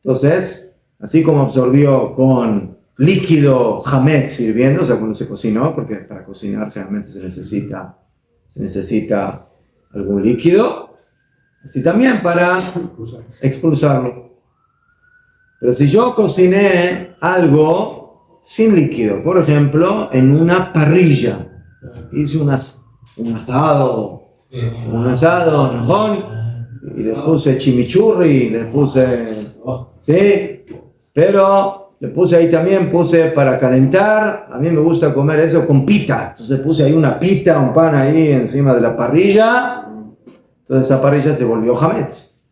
Entonces, así como absorbió con líquido hametz hirviendo, o sea, cuando se cocinó, porque para cocinar realmente se necesita algún líquido, así también para expulsarlo. Pero si yo cociné algo sin líquido, por ejemplo, en una parrilla, hice un asado, y le puse chimichurri, le puse, ¿sí? Pero le puse ahí también, para calentar, a mí me gusta comer eso con pita, entonces puse ahí una pita, un pan ahí encima de la parrilla, entonces esa parrilla se volvió hametz.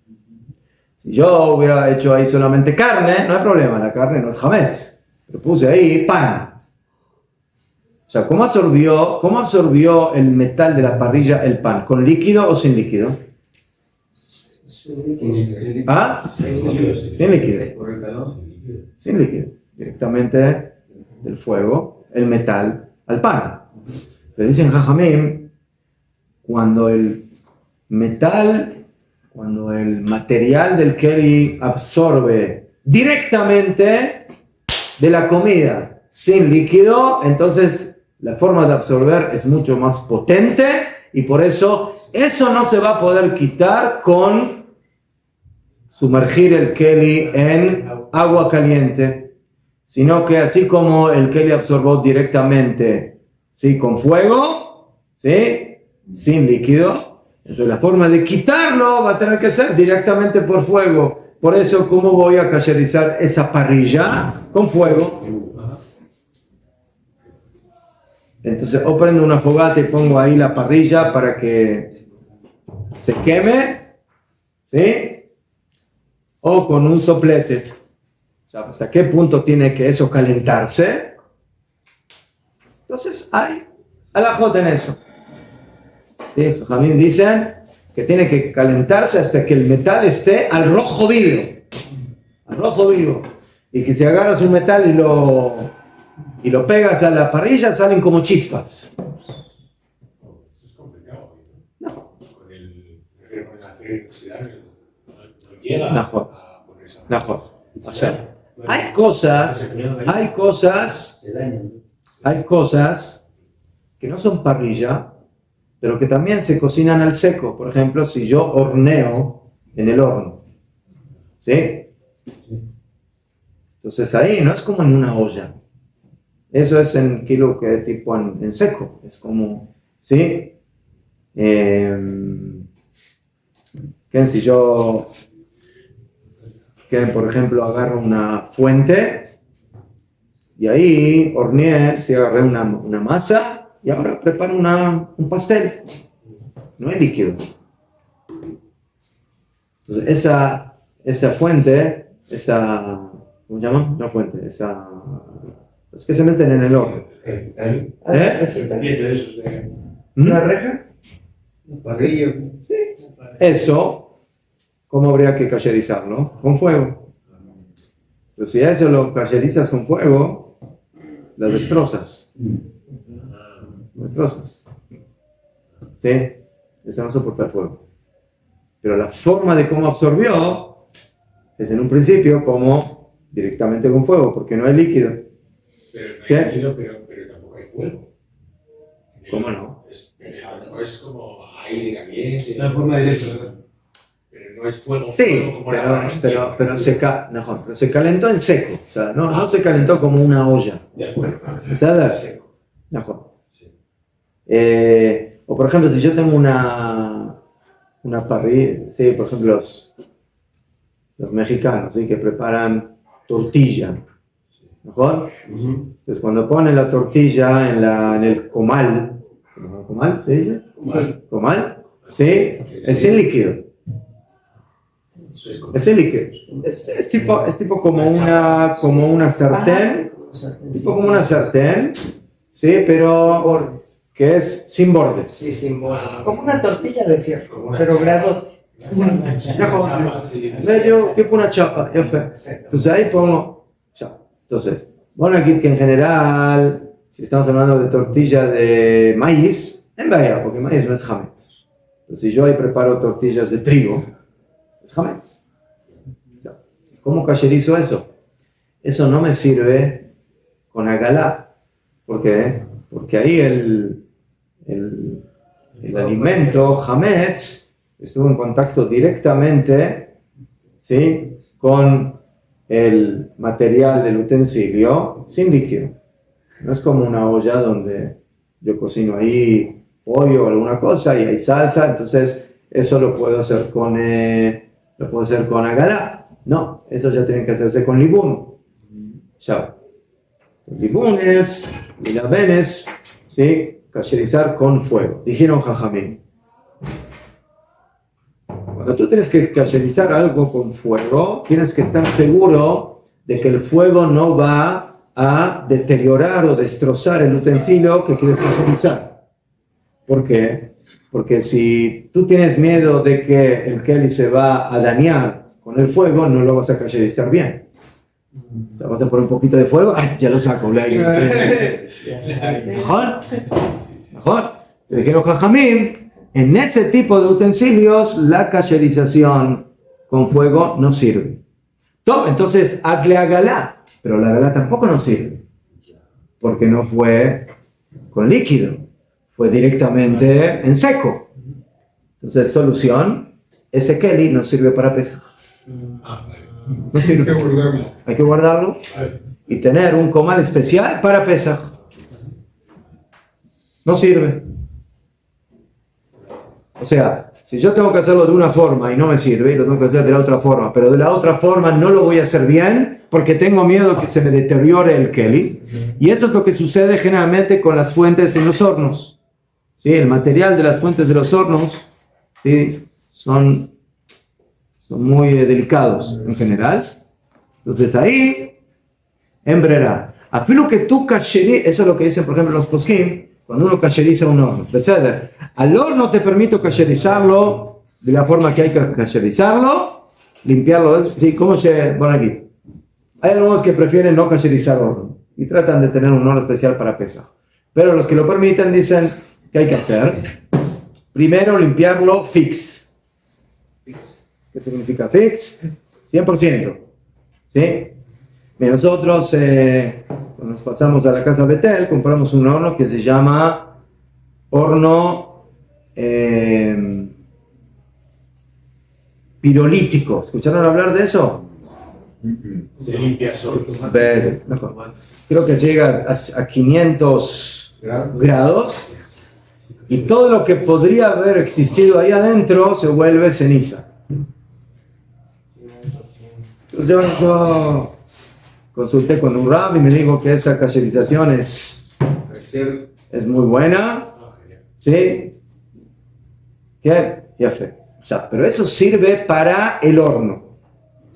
Si yo hubiera hecho ahí solamente carne, no hay problema, la carne no es hametz, pero puse ahí pan. O sea, ¿cómo absorbió el metal de la parrilla el pan? ¿Con líquido o sin líquido? ¿Ah? Sin líquido. Sin líquido. Directamente del fuego, el metal al pan. Le dicen Jajamim, cuando el material del keli absorbe directamente de la comida sin líquido, entonces la forma de absorber es mucho más potente y por eso no se va a poder quitar con sumergir el keli en agua caliente, sino que así como el keli absorbió directamente, ¿sí? Con fuego, ¿sí? Sin líquido, entonces la forma de quitarlo va a tener que ser directamente por fuego. Por eso, ¿cómo voy a kasherizar esa parrilla? Con fuego. Entonces, o prendo una fogata y pongo ahí la parrilla para que se queme, ¿sí? O con un soplete. O sea, ¿hasta qué punto tiene que eso calentarse? Entonces, hay alajot en eso. ¿Sí? Los jamín dicen que tiene que calentarse hasta que el metal esté al rojo vivo. Al rojo vivo. Y que si agarras un metal y lo pegas a la parrilla, salen como chispas. Es complicado. No. Con el acero inoxidable no llega Mejor. a ponerse a Mejor. O sea, hay cosas que no son parrilla, pero que también se cocinan al seco. Por ejemplo, si yo horneo en el horno, ¿sí? Entonces ahí no es como en una olla. Eso es en kilo que tipo en seco. Es como, ¿sí? Si yo, por ejemplo, agarro una fuente y ahí horneé, si agarré una masa y ahora preparo un pastel. No es líquido. Entonces esa fuente, ¿cómo se llama? No fuente, es que se meten en el horno. ¿Una reja? Un pasillo. Sí. Eso, ¿cómo habría que cacherizarlo? Con fuego. Pero si a eso lo cacherizas con fuego, lo destrozas. Lo destrozas. ¿Sí? Eso no soporta el fuego. Pero la forma de cómo absorbió es en un principio como directamente con fuego, porque no hay líquido. Pero no hay líquido, pero tampoco hay fuego. ¿Cómo no? No es como aire caliente. La forma directa, ¿verdad? Pero no es fuego. Sí, fuego como pero se calentó en seco. O sea, no se calentó como una olla. De acuerdo. ¿Sabes? Seco. Mejor. Sí. O por ejemplo, si yo tengo una parrilla, sí, por ejemplo, los mexicanos, ¿sí? Que preparan tortilla. ¿Mejor? Entonces, cuando ponen la tortilla en el comal, ¿comal se dice? Comal, ¿sí? Es sin líquido. Es sin líquido. Es tipo como una sartén, tipo como una sartén, ¿sí? Pero que es sin bordes. Sí, sin bordes. Como una tortilla de fierro, pero gradote. Medio tipo una chapa, ya fue. Entonces ahí pongo. Entonces, bueno, aquí que en general, si estamos hablando de tortilla de maíz, en vaya, porque maíz no es hametz. Pero si yo ahí preparo tortillas de trigo, es hametz. ¿Cómo cacherizo eso? Eso no me sirve con agalá. ¿Por qué? Porque ahí el alimento hametz estuvo en contacto directamente, ¿sí? Con el material del utensilio sin líquido. No es como una olla donde yo cocino ahí pollo o alguna cosa y hay salsa, entonces eso lo puedo hacer con agalá. No, eso ya tiene que hacerse con libún. Ya. Libunes y labenes, ¿sí? Cacherizar con fuego. Dijeron jajamín. Cuando tú tienes que cacherizar algo con fuego, tienes que estar seguro de que el fuego no va a deteriorar o destrozar el utensilio que quieres cacherizar. ¿Por qué? Porque si tú tienes miedo de que el keli se va a dañar con el fuego, no lo vas a cacherizar bien. O sea, vas a poner un poquito de fuego, ¡ay, ya lo saco! ¿Mejor? ¿Mejor? Te dijeron jajamín. En ese tipo de utensilios, la cacherización con fuego no sirve. Todo, entonces hazle a Galá, pero la Galá tampoco nos sirve, porque no fue con líquido, fue directamente en seco. Entonces, solución, ese Keli no sirve para pesar. No sirve. Hay que guardarlo y tener un comal especial para pesar. No sirve. O sea, si yo tengo que hacerlo de una forma y no me sirve, lo tengo que hacer de la otra forma, pero de la otra forma no lo voy a hacer bien porque tengo miedo que se me deteriore el Keli. Y eso es lo que sucede generalmente con las fuentes en los hornos. ¿Sí? El material de las fuentes de los hornos, ¿sí? son muy delicados en general. Entonces ahí, en brera, afilo que tú cacherices, eso es lo que dicen por ejemplo los poskim, cuando uno cacheriza un horno. Al horno te permito cacherizarlo de la forma que hay que cacherizarlo, limpiarlo. ¿Sí? ¿Cómo se pone aquí? Hay algunos que prefieren no cacherizar horno y tratan de tener un horno especial para pesar. Pero los que lo permiten dicen que hay que hacer. Primero limpiarlo fix. ¿Qué significa fix? 100%. ¿Sí? Y nosotros, cuando nos pasamos a la casa Betel, compramos un horno que se llama horno pirolítico. ¿Escucharon hablar de eso? Se limpia solo. Mejor. Creo que llega a 500 grados y todo lo que podría haber existido ahí adentro se vuelve ceniza. Yo consulté con un rab y me dijo que esa cacherización es muy buena. ¿Sí? ¿Qué? Ya fe. O sea, pero eso sirve para el horno.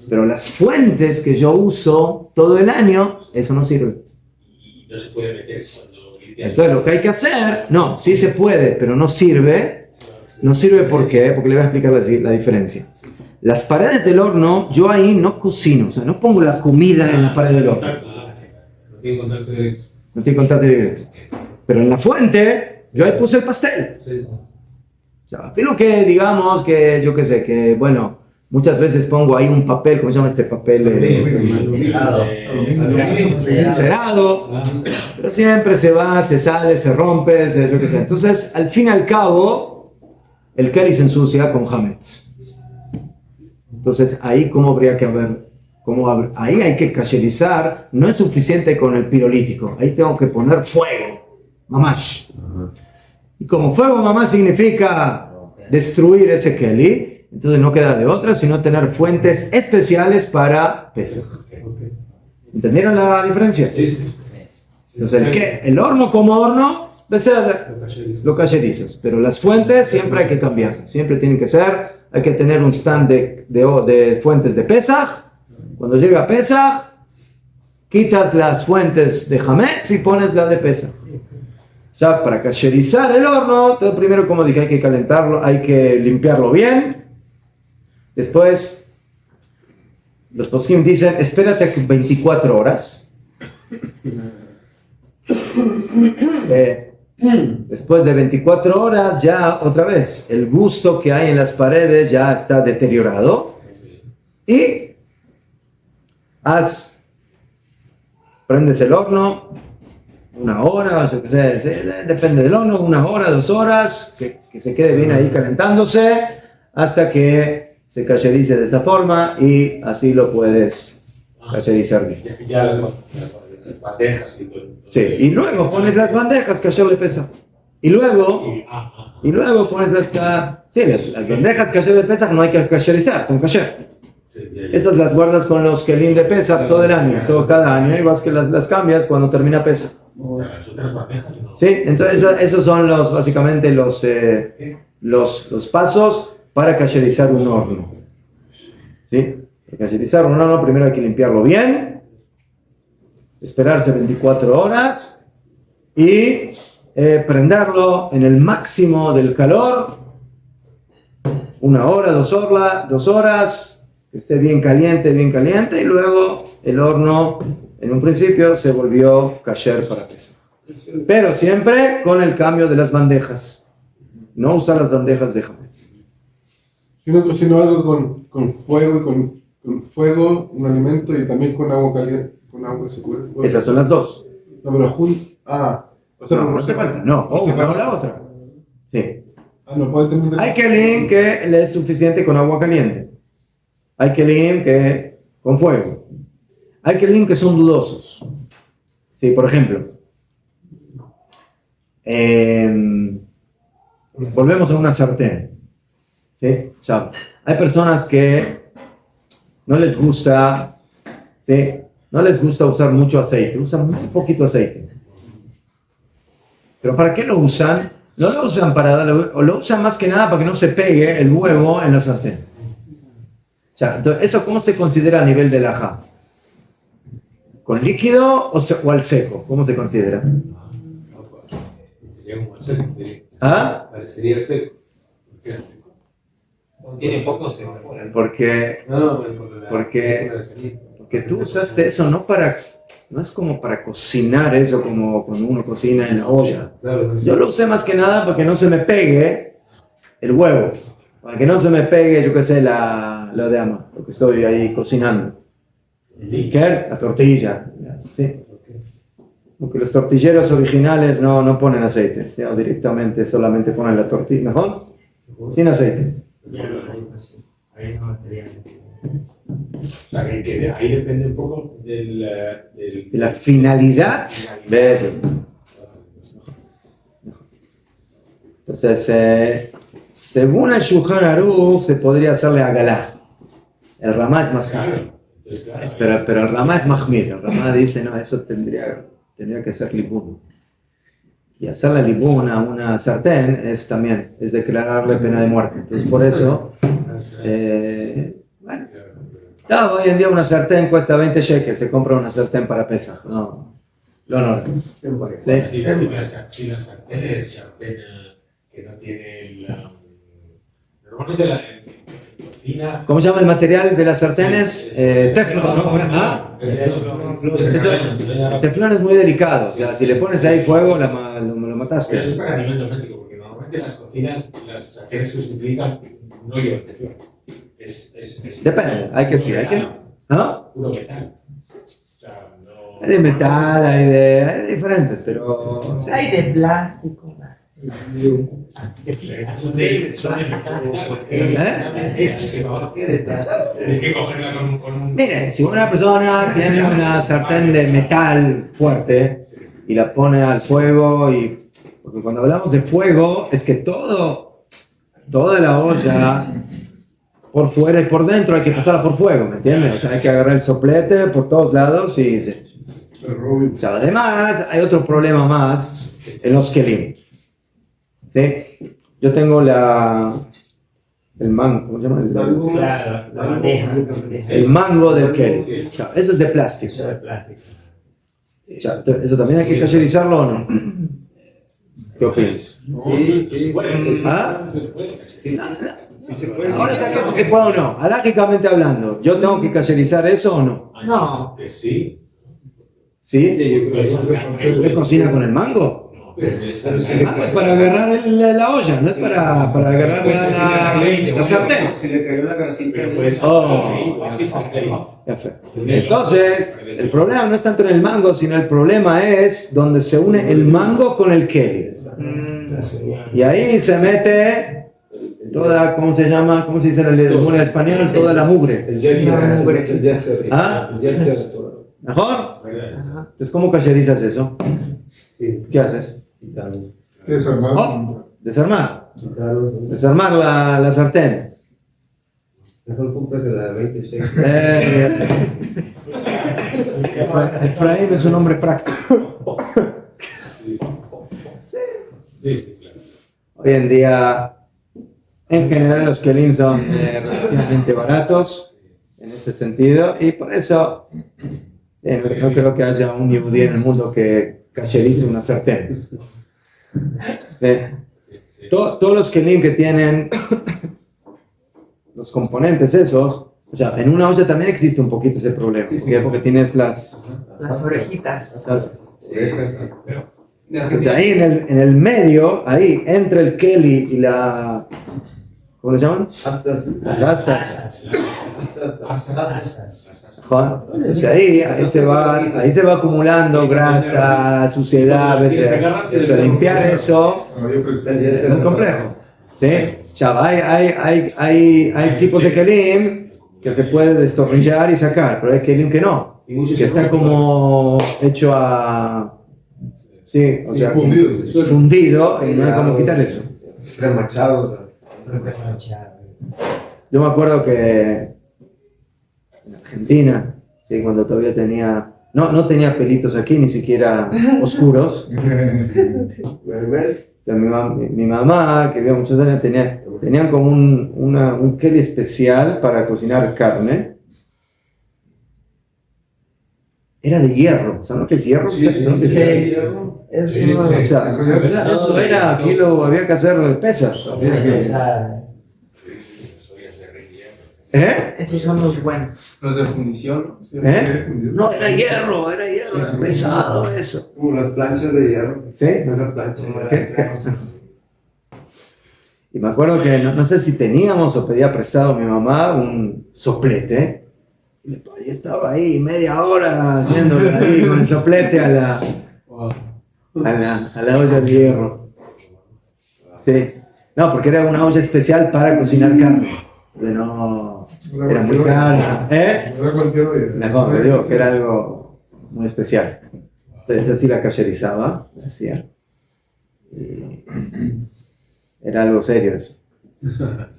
Pero las fuentes que yo uso todo el año, eso no sirve. Y no se puede meter cuando limpias. Entonces lo que hay que hacer, no, sí se puede, pero no sirve. No sirve ¿por qué? Porque le voy a explicar la diferencia. Las paredes del horno, yo ahí no cocino, o sea, no pongo la comida en la pared del horno. No tiene contacto directo. No tiene contacto directo. Pero en la fuente, yo ahí puse el pastel. Sí. O sea, lo que digamos que, yo qué sé, que bueno, muchas veces pongo ahí un papel, ¿cómo se llama este papel? Cerado. Pero siempre se va, se sale, se rompe, yo qué sé. Entonces, al fin y al cabo, el Keli se ensucia con hametz. Entonces, ahí cómo habría que haber, ahí hay que cacherizar, no es suficiente con el pirolítico, ahí tengo que poner fuego, mamash. Y como fuego mamash significa destruir ese Keli, entonces no queda de otra sino tener fuentes especiales para pesar. ¿Entendieron la diferencia? Entonces, el horno como horno, lo cacherizas, pero las fuentes siempre hay que cambiar, siempre tienen que ser. Hay que tener un stand de fuentes de Pesaj. Cuando llega Pesaj, quitas las fuentes de Hametz y pones la de Pesaj. Ya para cacherizar el horno, primero, como dije, hay que calentarlo, hay que limpiarlo bien. Después, los poskim dicen, espérate 24 horas. Después de 24 horas ya otra vez el gusto que hay en las paredes ya está deteriorado y prendes el horno 1 hora, yo qué sé, depende del horno, 1 hora, 2 horas, que se quede bien ahí calentándose hasta que se cacherice de esa forma y así lo puedes cacherizar bien. Ya las bandejas y todo. Sí, y luego pones las bandejas que ayer le pesa. Y luego pones las bandejas que ayer le pesa no hay que cacherizar, son kasher. Esas las guardas con los kelim de Pesach todo el año, cada año, y vas que las cambias cuando termina Pesach. Las otras bandejas, ¿no? Sí, entonces esos son básicamente los pasos para cacherizar un horno. ¿Sí? Para cacherizar un horno primero hay que limpiarlo bien, esperarse 24 horas y prenderlo en el máximo del calor, 1 hora, 2 horas, que esté bien caliente, y luego el horno en un principio se volvió kasher para pesar. Pero siempre con el cambio de las bandejas, no usar las bandejas de hametz. Sino algo con fuego y con con fuego, un alimento y también con agua caliente, con agua se puede. Esas son las dos. No, pero o sea, No hace falta. No, o una o la otra. Sí. No puede tener. Hay kelim que le es suficiente con agua caliente. Hay kelim que con fuego. Hay kelim que son dudosos. Sí, por ejemplo. Volvemos a una sartén. ¿Sí? Chao. Hay personas que no les gusta, ¿sí? No les gusta usar mucho aceite, usan muy poquito aceite. ¿Pero para qué lo usan? No lo usan para darle, o lo usan más que nada para que no se pegue el huevo en la sartén. O sea, entonces, ¿eso cómo se considera a nivel del ajá? ¿Con líquido o al seco? ¿Cómo se considera? Sería como el seco. ¿Ah? Parecería seco. ¿Por qué? Tiene poco, se evapora. Porque tú usaste eso no es como para cocinar eso como cuando uno cocina en la olla. Yo lo usé más que nada para que no se me pegue el huevo, para que no se me pegue, yo qué sé, lo de ama, lo que estoy ahí cocinando. ¿Qué? La tortilla, ¿sí? Porque los tortilleros originales no ponen aceite, ¿sí? O directamente solamente ponen la tortilla, ¿mejor? Sin aceite. O sea, que ahí depende un poco de la finalidad. Entonces, según el Shulchan Aruch, se podría hacerle agalá. El Ramá es más claro. Pero el Ramá es mahmir. El Ramá dice, no, eso tendría que ser libún. Y hacerle libún a una sartén es declararle pena de muerte. Entonces, por eso, bueno, hoy en día una sartén cuesta 20 shekels, se compra una sartén para pesar. No. ¿Sí? Si la sartén es sartén que no tiene normalmente la cocina. ¿Cómo se llama el material de las sartenes? Teflón, ¿no? El teflón es muy delicado. O sea, si le pones ahí fuego, lo mataste. Pero eso es para nivel doméstico, porque normalmente las cocinas, las sartenes que se utilizan, no llevan teflón. Depende, hay que ¿no? Puro metal. O sea, no. Hay de metal, hay de diferentes, pero. Hay de plástico. Son de metal. Tienes que cogerla con un. Mire, si una persona tiene una sartén de metal fuerte y la pone al fuego, porque cuando hablamos de fuego, es que toda la olla, por fuera y por dentro, hay que pasarla por fuego, ¿me entiendes? O sea, hay que agarrar el soplete por todos lados y. O sea, además, hay otro problema más en los kelim. ¿Sí? Yo tengo el mango, ¿cómo se llama? La bandeja. El mango del kelim. O sea, eso es de plástico. O sea, ¿eso también hay que cacherizarlo o no? ¿Qué opinas? Sí. ¿Ah? Ahora saquemos si se puede o no. Alágicamente hablando, ¿yo tengo que cacherizar eso o no? No. Que sí. ¿Sí? ¿Usted cocina con el mango? El mango es para agarrar la olla, no es para agarrar la sartén. Se le cayó la grasita. Entonces, el problema no es tanto en el mango, sino el problema es donde se une el mango con el kelim. Y ahí se mete toda, ¿cómo se llama? ¿Cómo se dice en español? Toda la mugre. ¿Ah? ¿Mejor? Entonces, ¿cómo cacherizas eso? ¿Qué haces? Desarmar. Desarmar la sartén. Mejor compras de la 20 shekels. Efraín es un hombre práctico. Sí, claro. Hoy en día, en general, los kelim son relativamente baratos en ese sentido, y por eso no creo que haya un yehudí en el mundo que cacherice una sartén. ¿Sí? Todos los kelim que tienen los componentes esos, o sea, en una olla también existe un poquito ese problema, porque tienes las orejitas. Entonces ahí en el medio, ahí entre el keli y la ¿Cómo le llaman? Astas. Las astas. Astas. Entonces ahí se va acumulando grasa, suciedad, a veces. Pero limpiar eso es muy complejo. ¿Sí? Ya, hay tipos de kelim que se puede destornillar y sacar, pero hay kelim que no, que está como hecho a... Sí, o sea, fundido y no hay como quitar eso. Remachado. Yo me acuerdo que en Argentina, sí, cuando todavía tenía... No tenía pelitos aquí, ni siquiera oscuros. Mi mamá, que vivió muchos años, tenían como un keli especial para cocinar carne. Era de hierro. ¿Saben lo que es hierro? Sí. O sea, eso era, aquí había que hacer pesas. Esos son los buenos. Los de fundición. No, era hierro, era pesado eso. Como las planchas de hierro. ¿Sí? Una plancha. Y me acuerdo que no sé si teníamos o pedía prestado a mi mamá un soplete. Y estaba ahí media hora haciéndole ahí con el soplete a la olla de hierro. Sí. No, porque era una olla especial para cocinar carne. Porque no... Era muy cara. No era cualquier olla. Mejor, te digo que era algo muy especial. Entonces así la cacherizaba, la hacía. Y era algo serio eso.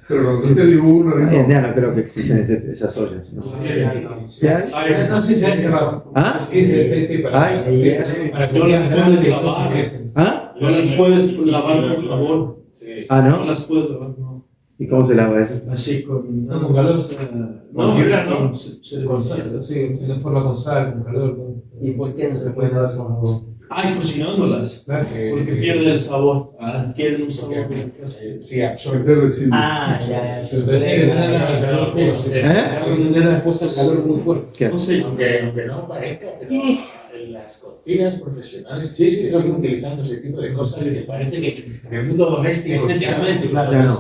Pero cuando se hace el libún, Hoy en día no creo que existen esas ollas, ¿no? ¿Sí hay? No sé si es cerrado. ¿Ah? Sí, para que no las puedes lavar. ¿Ah? No las puedes lavar con jabón. ¿Ah, No no? las puedes lavar, no. ¿Y cómo se lava eso? Así con... No, con calor. No, vibra, no. Con sal, sí, de forma con sal, con calor. ¿Y por qué no se puede hacer con jabón? Ay, cocinándolas. Claro. Porque pierde el sabor. Adquieren un sabor. Sí, absorbe. de residuos. Ah, ya. Sí, pero sí, que tener el calor puro. Tener después el calor muy fuerte. ¿Qué? No sé. Aunque no parezca, pero en las cocinas profesionales sí se siguen utilizando ese tipo de cosas que parece que en el mundo doméstico Estéticamente, claro. Ya no.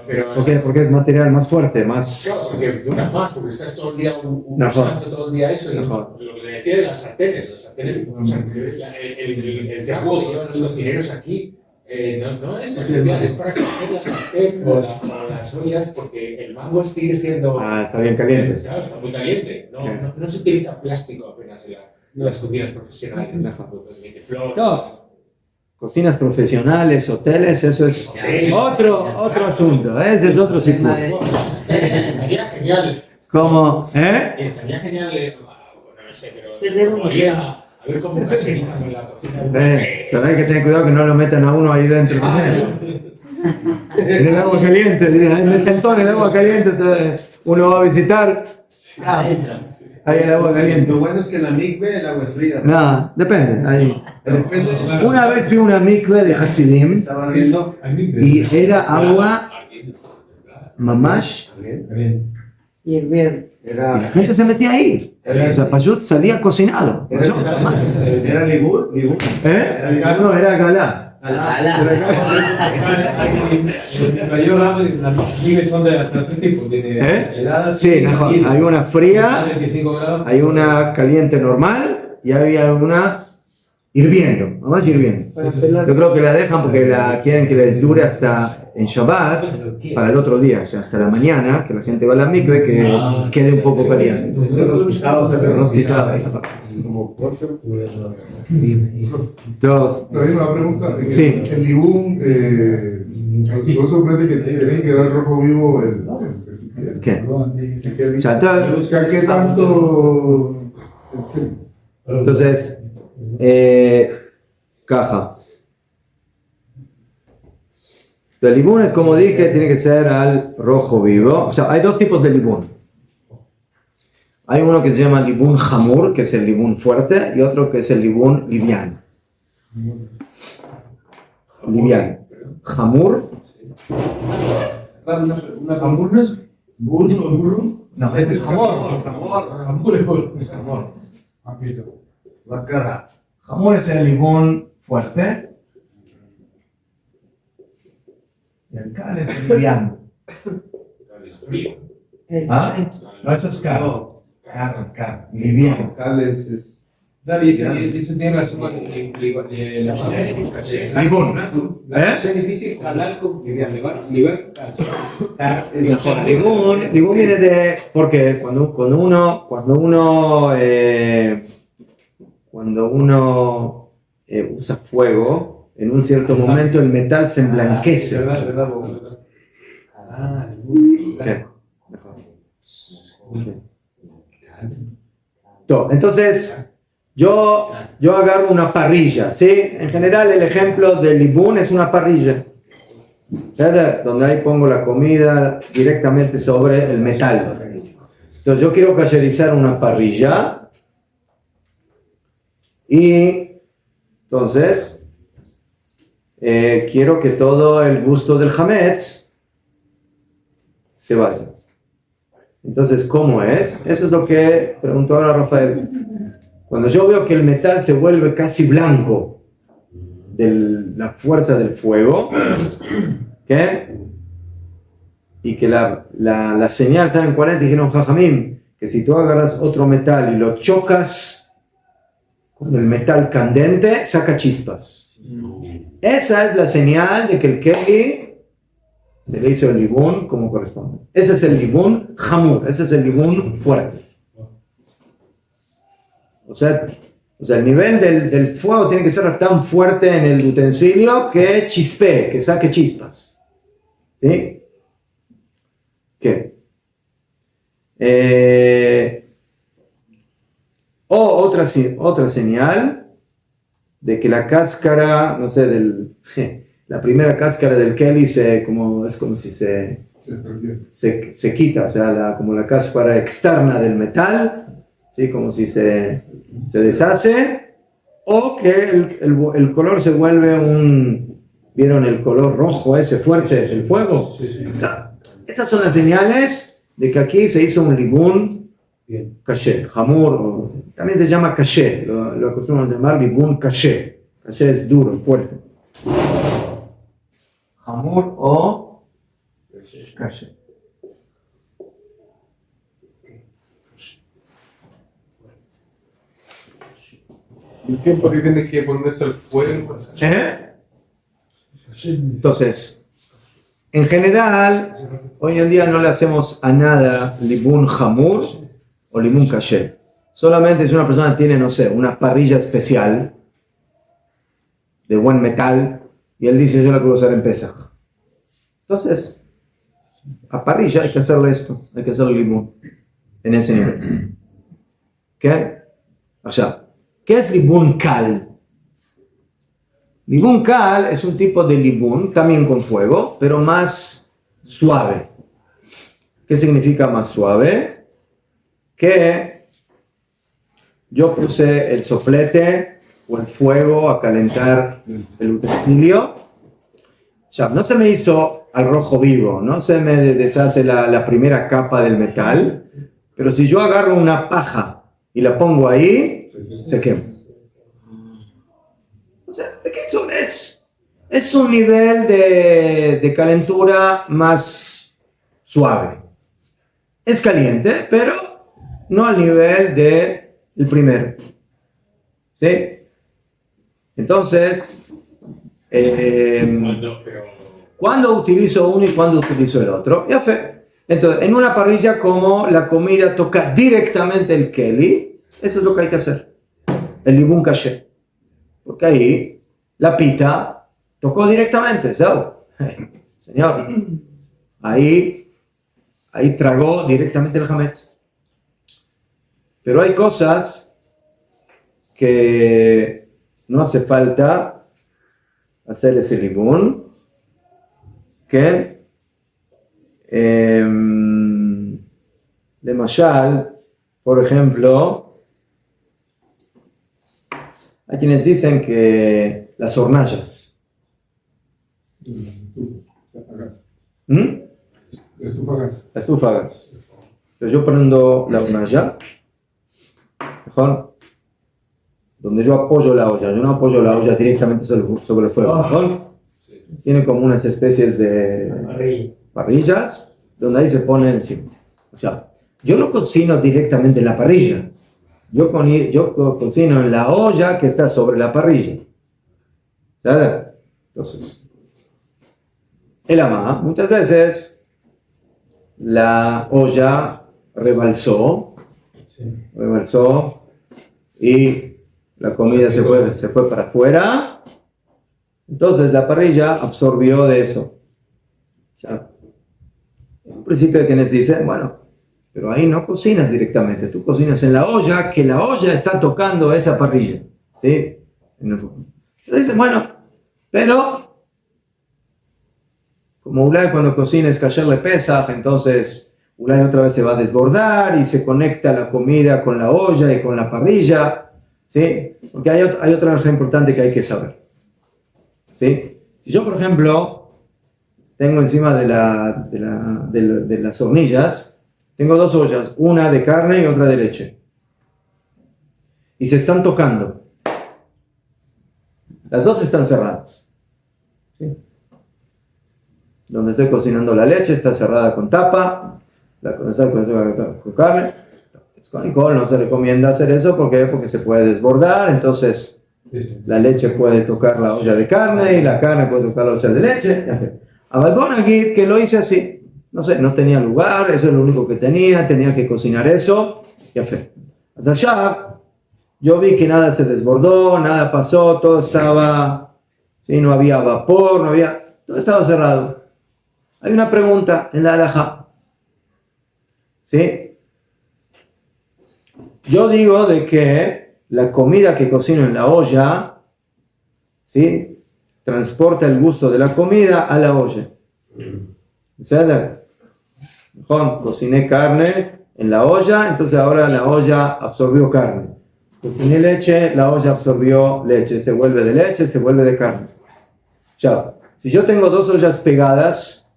pero ¿Por qué? Porque es material más fuerte, más... claro, porque dura más, porque estás todo el día Mejor. usando todo el día eso. Y Mejor. lo que te decía de las sartenes, o sea, el trapo que llevan los cocineros aquí no es especial, es para coger la sartén o las ollas, porque el mango sigue siendo... Ah, está bien caliente. Claro, está muy caliente. No se utiliza plástico apenas en las cocinas profesionales. No. Cocinas profesionales, hoteles, eso es otro asunto, ese es otro ciclo. Estaría genial. ¿Cómo? Estaría genial, bueno, no sé, pero a ver cómo caserizan la cocina. Pero hay que tener cuidado que no lo metan a uno ahí dentro. En el agua caliente, ahí meten todo en el agua caliente, entonces uno va a visitar. Ahí el agua caliente. Lo bueno es que en la mikve el agua es fría. No, depende. Ahí. Depende. Una vez fui a una mikve de Hasidim Estaba viendo. y era agua mamash Hirviendo. y la gente se metía ahí. O sea, Payut salía cocinado. Era libur. No, era galá. Yo hablaba de las migas son de tres tipos. Heladas. Sí, mejor. Hay una fría, 25 grados. hay una caliente normal y hay una hirviendo. Vamos hirviendo. Yo creo que la dejan porque quieren que les dure hasta en Shabbat para el otro día, o sea, hasta la mañana, que la gente va a la mikve, que quede un poco caliente. Rostizado. Como pollo. Entonces, Una pregunta. Sí. El libún, ¿no sorprende que tienen que dar rojo vivo el recipiente? ¿qué? O O sea, ¿qué tanto? Entonces, caja. El libún es, como dije, tiene que ser al rojo vivo. O sea, hay dos tipos de libún. Hay uno que se llama libún jamur, que es el libún fuerte, y otro que es el libún liviano. Liviano. Jamur. Una jamur no es burro. No, ese es jamur. Jamur es burro. Jamur. La cara. Jamur es el libún fuerte. Y el cal es el liviano. Es frío. ¿Ah? No, eso es caro. Caro. Liviano. Cal es David, eso tiene razón con la Libún. Es difícil hablar con nivel. Mejor. Libún viene de. Porque cuando uno usa fuego, en un cierto momento el metal se emblanquece. Entonces, yo agarro una parrilla, ¿sí? En general, el ejemplo del libún es una parrilla, ¿verdad? Donde ahí pongo la comida directamente sobre el metal. Entonces, yo quiero cayerizar una parrilla y entonces quiero que todo el gusto del hametz se vaya. Entonces, ¿cómo es? Eso es lo que preguntó ahora Rafael. Cuando yo veo que el metal se vuelve casi blanco de la fuerza del fuego, ¿qué? Y que la señal, ¿saben cuál es? Dijeron Jajamim, que si tú agarras otro metal y lo chocas con el metal candente, saca chispas. Esa es la señal de que el keli se le hizo el libún como corresponde. Ese es el libún hamur, ese es el libún fuerte. O sea, el nivel del fuego tiene que ser tan fuerte en el utensilio que chispee, que saque chispas. ¿Sí? ¿Qué? Otra señal de que la cáscara, no sé, la primera cáscara del keli es como si se quita, o sea, como la cáscara externa del metal, ¿sí? Como si se deshace, o que el color se vuelve ¿vieron el color rojo ese fuerte del fuego? Sí. Esas son las señales de que aquí se hizo un libún caché, hamur, también se llama caché, lo acostumbran llamar libún caché. Caché es duro, fuerte. Hamur o caché. ¿Y qué? ¿Por qué tiene que ponerse el fuego? Entonces, en general, hoy en día no le hacemos a nada libún hamur o libún caché. Solamente si una persona tiene, no sé, una parrilla especial de buen metal y él dice, yo la quiero usar en Pesaj. Entonces, a parrilla hay que hacerle esto, hay que hacerle libún en ese nivel. ¿Qué? O sea, ¿qué es libún kal? Libún kal es un tipo de libún, también con fuego, pero más suave. ¿Qué significa más suave? Que yo puse el soplete o el fuego a calentar el utensilio. Ya, no se me hizo al rojo vivo, no se me deshace la primera capa del metal, pero si yo agarro una paja y la pongo ahí, se quema. O sea, es un nivel de calentura más suave. Es caliente, pero no al nivel del primero. ¿Sí? Entonces, ¿cuándo utilizo uno y cuándo utilizo el otro? Ya fe. Entonces, en una parrilla como la comida toca directamente el keli, eso es lo que hay que hacer. El libún caché. Porque ahí la pita tocó directamente, ¿sabes? Señor, ahí tragó directamente el hametz. Pero hay cosas que no hace falta hacer ese libún, que de mashal, por ejemplo, hay quienes dicen que las hornallas. La estufa a gas. Entonces yo prendo la hornalla, mejor, donde yo apoyo la olla. Yo no apoyo la olla directamente sobre el fuego, mejor. Tiene como unas especies de parrillas donde ahí se pone encima. O sea, yo no cocino directamente en la parrilla. Yo cocino en la olla que está sobre la parrilla. ¿Sabes? Entonces, el amá, muchas veces la olla rebalsó y la comida se fue para afuera. Entonces la parrilla absorbió de eso. O sea, un principio de quienes dicen, bueno, pero ahí no cocinas directamente, tú cocinas en la olla, que la olla está tocando esa parrilla, ¿sí? En el fondo. Pero dicen, bueno, pero como Ulay cuando cocina es kasher le pesaj, entonces Ulay otra vez se va a desbordar y se conecta la comida con la olla y con la parrilla, ¿sí? Porque hay otra cosa importante que hay que saber, ¿sí? Si yo, por ejemplo, tengo encima de las hornillas, tengo dos ollas, una de carne y otra de leche. Y se están tocando. Las dos están cerradas. ¿Sí? Donde estoy cocinando la leche está cerrada con tapa. La con carne. Con alcohol no se recomienda hacer eso porque se puede desbordar. Entonces la leche puede tocar la olla de carne y la carne puede tocar la olla de leche. A Balbonagit que lo hice así. No sé, no tenía lugar, eso es lo único que tenía que cocinar eso, ya fue. Hasta allá, yo vi que nada se desbordó, nada pasó, todo estaba, ¿sí? No había vapor, todo estaba cerrado. Hay una pregunta en la halajá, ¿sí? Yo digo de que la comida que cocino en la olla, ¿sí? Transporta el gusto de la comida a la olla. ¿Sabes? Cociné carne en la olla, entonces ahora la olla absorbió carne. Cociné leche, la olla absorbió leche, se vuelve de leche, se vuelve de carne. Ya, si yo tengo dos ollas pegadas,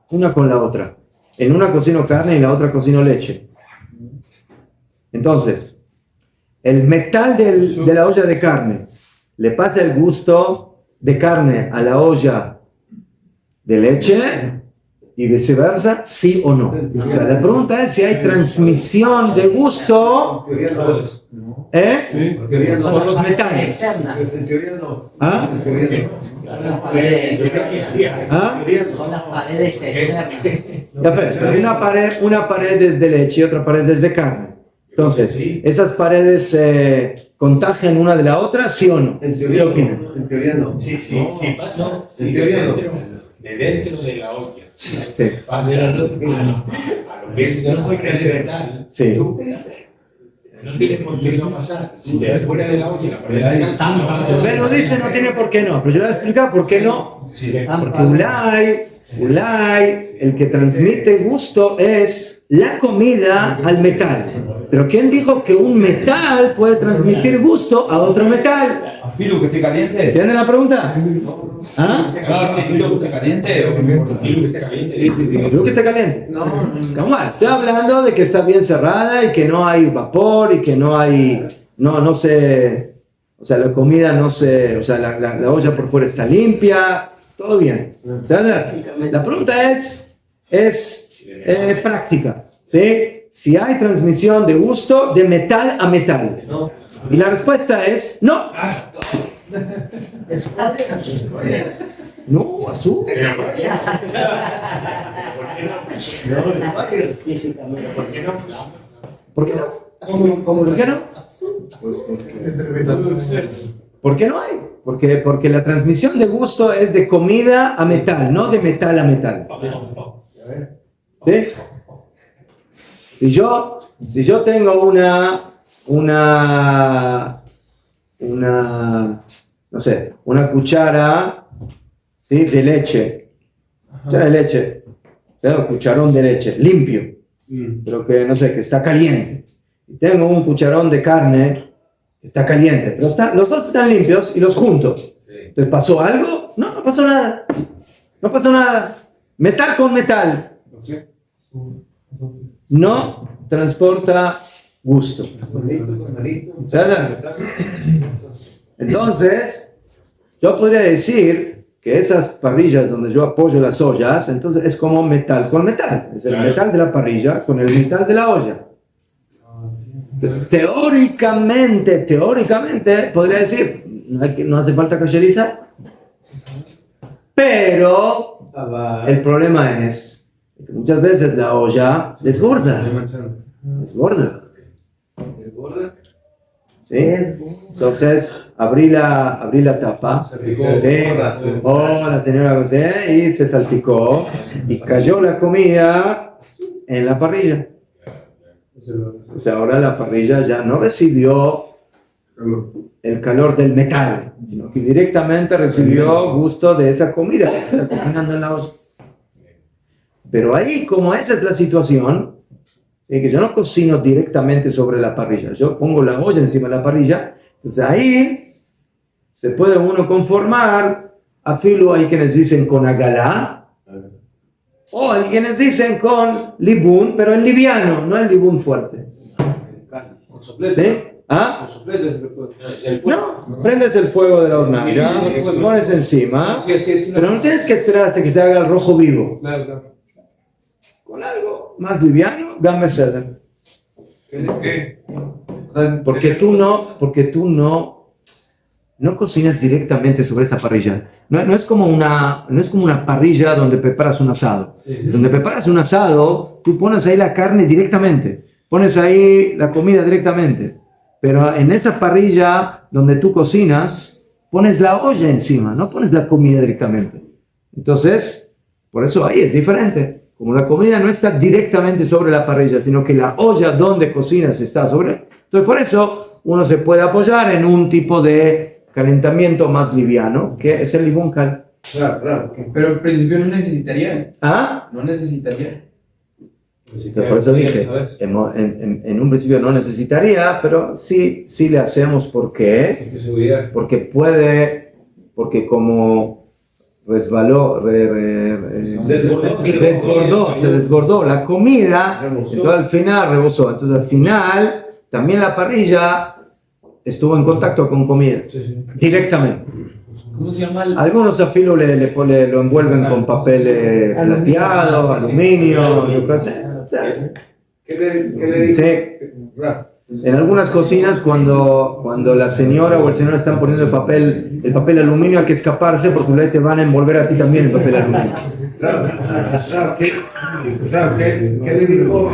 una con la otra, en una cocino carne y en la otra cocino leche. Entonces, el metal de la olla de carne le pasa el gusto de carne a la olla de leche. Y viceversa, ¿sí o no? O sea, la pregunta es si hay transmisión de gusto por los metales. En teoría no. ¿Ah? En teoría no. Son las paredes externas. Una pared es de leche y otra pared es de carne. Entonces, ¿esas paredes contagian una de la otra, sí o no? En teoría no. En teoría no. Sí, pasa. En teoría no. De dentro de la olla. Sí. Pasa a lo que es metal. Sí. No tiene por qué no pasar. De fuera de la olla, Pero dice no tiene por qué no. Pero yo le voy a explicar por qué no. Porque Ulay, el que transmite gusto es la comida al metal. Pero ¿quién dijo que un metal puede transmitir gusto a otro metal? ¿Filo que esté caliente? ¿Entienden la pregunta? ¿Ah? ¿Filo que esté caliente? ¿Filo que esté caliente? ¿Filo que esté caliente? No. Estoy hablando de que está bien cerrada y que no hay vapor y que no hay... No se... O sea, la comida no se... O sea, la olla por fuera está limpia. Todo bien. O sea, la pregunta es práctica. ¿Sí? Si hay transmisión de gusto de metal a metal. No. Y la respuesta es no. No, azul. Físicamente. ¿Por qué no? ¿Por qué no? ¿Por qué no? ¿Por qué no hay? Porque la transmisión de gusto es de comida a metal, no de metal a metal. ¿Sí? Si yo tengo una cuchara, ¿sí? De leche, cuchara de leche, tengo un cucharón de leche limpio, pero que no sé, que está caliente. Y tengo un cucharón de carne que está caliente, pero los dos están limpios y los junto. Entonces, ¿pasó algo? No, no pasó nada. No pasó nada. Metal con metal no transporta gusto. Entonces, yo podría decir que esas parrillas donde yo apoyo las ollas, entonces es como metal con metal. Es el metal de la parrilla con el metal de la olla. Entonces, teóricamente, podría decir, no hace falta kasherizar. Pero el problema es que muchas veces la olla desborda. ¿Desborda? ¿Sí? Entonces, abrí la tapa. ¿Sí? La señora José, y se salpicó. Y cayó la comida en la parrilla. O sea, ahora la parrilla ya no recibió el calor del metal, sino que directamente recibió gusto de esa comida que está cocinando en la olla. Pero ahí, como esa es la situación, ¿sí? Que yo no cocino directamente sobre la parrilla, yo pongo la olla encima de la parrilla, entonces ahí se puede uno conformar, a filo hay quienes dicen con agalá, o hay quienes dicen con libún, pero en liviano, no el libún fuerte. ¿Sí? ¿Ah? No, prendes el fuego de la hornalla, pones encima, pero no tienes que esperar hasta que se haga el rojo vivo. Con algo más liviano, Gamme Seder. Porque tú no cocinas directamente sobre esa parrilla. No es como una parrilla donde preparas un asado. Donde preparas un asado, tú pones ahí la carne directamente, pones ahí la comida directamente. Pero en esa parrilla donde tú cocinas, pones la olla encima, no pones la comida directamente. Entonces, por eso ahí es diferente. Como la comida no está directamente sobre la parrilla, sino que la olla donde cocinas está sobre. Entonces, por eso uno se puede apoyar en un tipo de calentamiento más liviano, que es el libún cal. Claro. Pero en principio no necesitaría. ¿Ah? No necesitaría. Entonces, por eso dije, en un principio no necesitaría, pero sí le hacemos. ¿Por qué? Porque como resbaló, se desbordó la comida, entonces al final rebosó. Entonces al final también la parrilla estuvo en contacto con comida, directamente. ¿Cómo se llama? Algunos afilos lo envuelven con papel plateado, aluminio, yo qué sé. ¿Qué le dijo? Sí. En algunas cocinas, cuando la señora o el señor están poniendo el papel aluminio, hay que escaparse porque luego te van a envolver a ti también el papel aluminio. ¿Qué le dijo?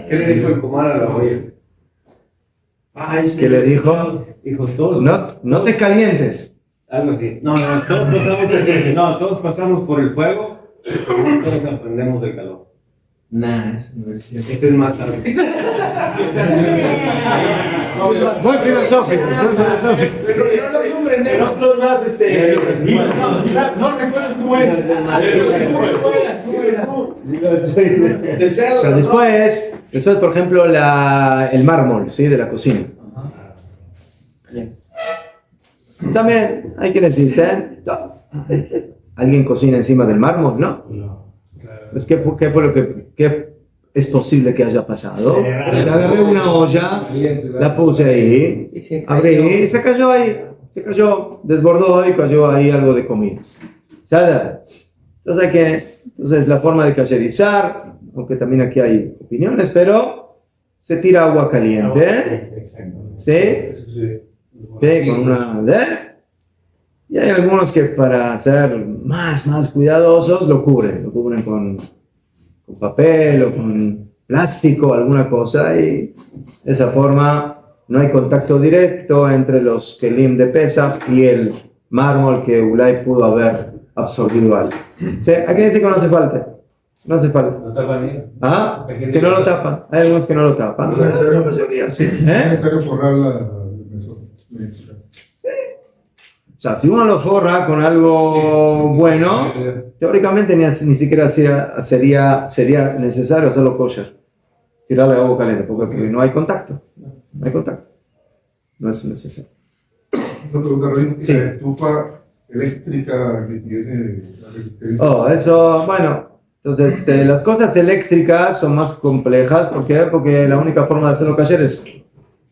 ¿Qué le dijo el comar a la olla? ¿Qué le dijo? Dijo, todos. No te calientes. Algo así. Todos pasamos por el fuego, todos aprendemos del calor. Nah, eso no es cierto. Ese es más sabio. Muy filosófico. El otro más, No recuerdo cómo es. O sea, después, por ejemplo, el mármol, ¿sí? De la cocina. También hay quienes dicen, ¿alguien cocina encima del mármol? No. Pues, ¿qué fue lo que es posible que haya pasado? Agarré una olla, la puse ahí, abrí y se cayó ahí. Se cayó, desbordó y cayó ahí algo de comida. ¿Sabes? Entonces la forma de kasherizar, aunque también aquí hay opiniones, pero se tira agua caliente, ¿sí? Con una... Y hay algunos que para ser más cuidadosos lo cubren con papel o con plástico, alguna cosa, y de esa forma no hay contacto directo entre los kelim de Pesach y el mármol que Ulay pudo haber absorbido algo. ¿Sí? Hay que decir que no hace falta. No hace falta. No tapan eso. ¿Ah? Que no lo tapan. Hay algunos que no lo tapan. No es necesario forrar la mesón. O sea, si uno lo forra con algo bueno, teóricamente ni siquiera sería necesario hacerlo kosher. Tirarle agua caliente, porque no hay contacto. No hay contacto. No es necesario. Una pregunta, Rey. Sí. La estufa eléctrica que tiene Bueno. Entonces, las cosas eléctricas son más complejas. ¿Por qué? Porque la única forma de hacerlo kosher es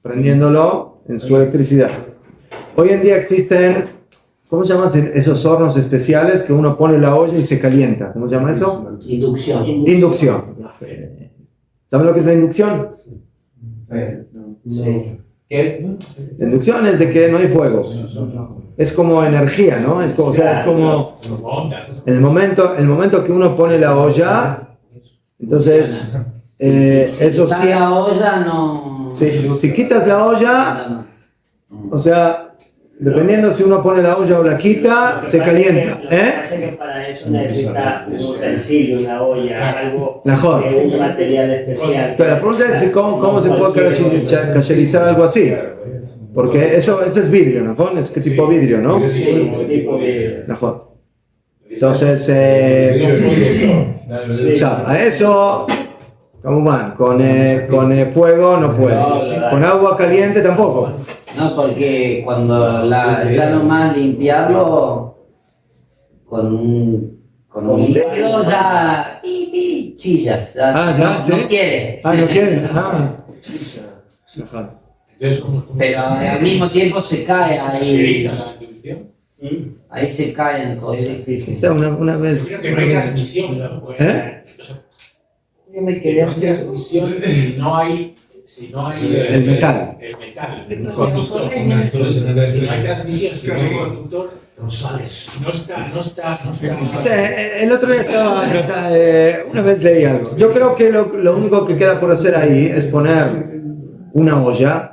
prendiéndolo en su electricidad. Hoy en día existen ¿cómo se llaman esos hornos especiales que uno pone la olla y se calienta? ¿Cómo se llama eso? Inducción. Inducción. ¿Saben lo que es la inducción? Sí. ¿Qué es? La inducción es de que no hay fuego. Es como energía, ¿no? Es como, o sea, es como el momento que uno pone la olla, entonces eso Si sí. la olla no... Si quitas la olla, o sea, dependiendo si uno pone la olla o la quita, se calienta. Lo que pasa es que para eso necesita un utensilio, una olla, algo Mejor. de un material especial. Entonces, la pregunta es cómo se puede cacherizar algo así. Porque eso es vidrio, ¿no? Es que tipo vidrio, ¿no? Sí, tipo de... Mejor. Entonces, ya, a eso, ¿cómo van? Con fuego no puedes. Con agua caliente tampoco. No, porque cuando ya nomás limpiarlo con un líquido ya chilla. Ya, ¿sí? No quiere. No quiere. Pero al mismo tiempo se cae ahí. la inducción. Ahí se caen cosas. Quizá una vez. Creo que no hay transmisión, ¿no? Yo me quedé no hay transmisión si no hay el metal. El conductor. Entonces, si no hay transmisión, si no hay conductor, no sales. No está. El otro día estaba, una vez leí algo. Yo creo que lo único que queda por hacer ahí es poner una olla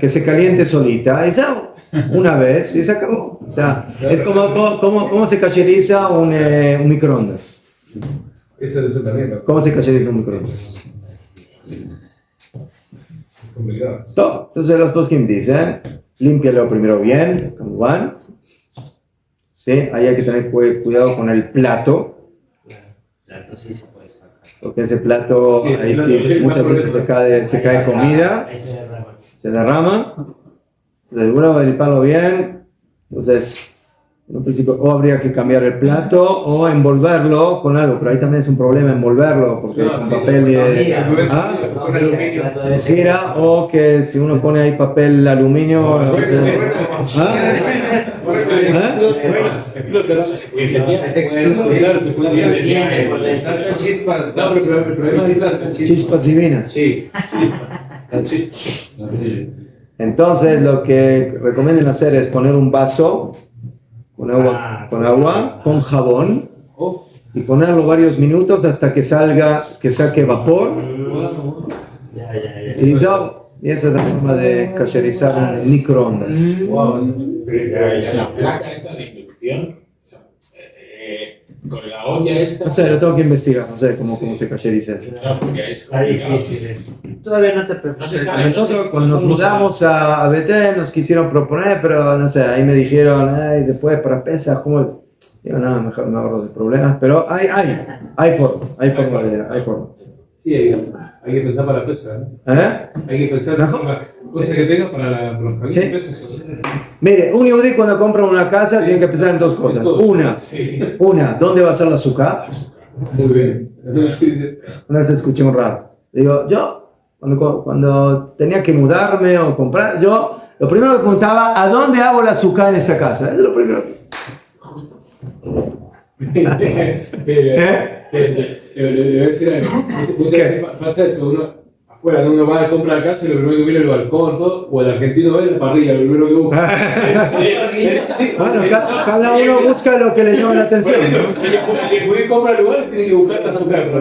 que se caliente solita, esa una vez y se acabó. O sea, es como se cacheriza un microondas. Eso es eso también, ¿no? ¿Cómo se cacheriza un microondas? Complicado. Entonces los poskim dicen, límpialo primero bien, como van. ¿Sí? Ahí hay que tener cuidado con el plato. Sí se puede sacar. Porque ese plato, ahí sí, muchas veces se cae comida, se derrama. Entonces, bueno, limpiarlo bien. Entonces, en un principio, o habría que cambiar el plato o envolverlo con algo, pero ahí también es un problema envolverlo, porque con papel gira, o que si uno pone ahí papel aluminio. Chispas divinas. Sí. Entonces lo que recomiendan hacer es poner un vaso con agua, con jabón y ponerlo varios minutos hasta que saque vapor. Y esa es la forma de cacherizar un microondas. La placa esta de inducción, con la olla esta. No sé, lo tengo que investigar, no sé cómo se cacheriza eso. Claro, porque es difícil eso. Todavía no te preocupes. No se sabe. Nosotros cuando nos mudamos a Betel nos quisieron proponer, pero no sé, ahí me dijeron, después para pesas, ¿cómo? Digo, no, mejor me ahorro de problemas, pero hay forma. Sí, hay que pensar para la pesa. Hay que pensar en cosas que tengas para los caminos de pesas. Mire, un yudí cuando compra una casa tiene que pensar en dos cosas. Una, ¿dónde va a ser la azúcar? Muy bien. Una vez escuché un rap. Digo, yo, cuando tenía que mudarme o comprar, yo lo primero que preguntaba, ¿a dónde hago la azúcar en esta casa? Es lo primero que... Le voy a decir algo. Muchas veces pasa eso, uno afuera, uno va a comprar casa y lo primero que viene es el balcón, todo, o el argentino ve la parrilla, lo primero que busca. Bueno, cada uno busca lo que le llama la atención. El que puede comprar el lugar tiene que buscar la azúcar, pero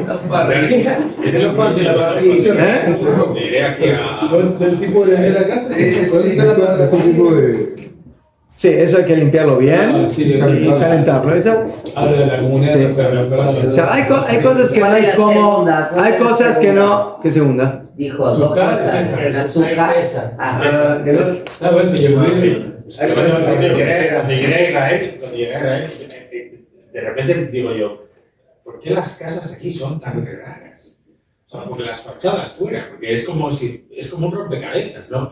la parrilla. Es fácil la parrilla. El tipo de la casa se conecta la parrilla. Sí, eso hay que limpiarlo bien y calentarlo. Eso. Habla de la comunidad. Sí. O sea, hay cosas que no hay como. Hay cosas que no. ¿Qué segunda? Dijo dos cosas. Su cabeza. Cuando llegué a Israel, de repente digo yo, ¿por qué las casas aquí son tan raras? O sea, porque las fachadas fuera, porque es como un rompecabezas, ¿no?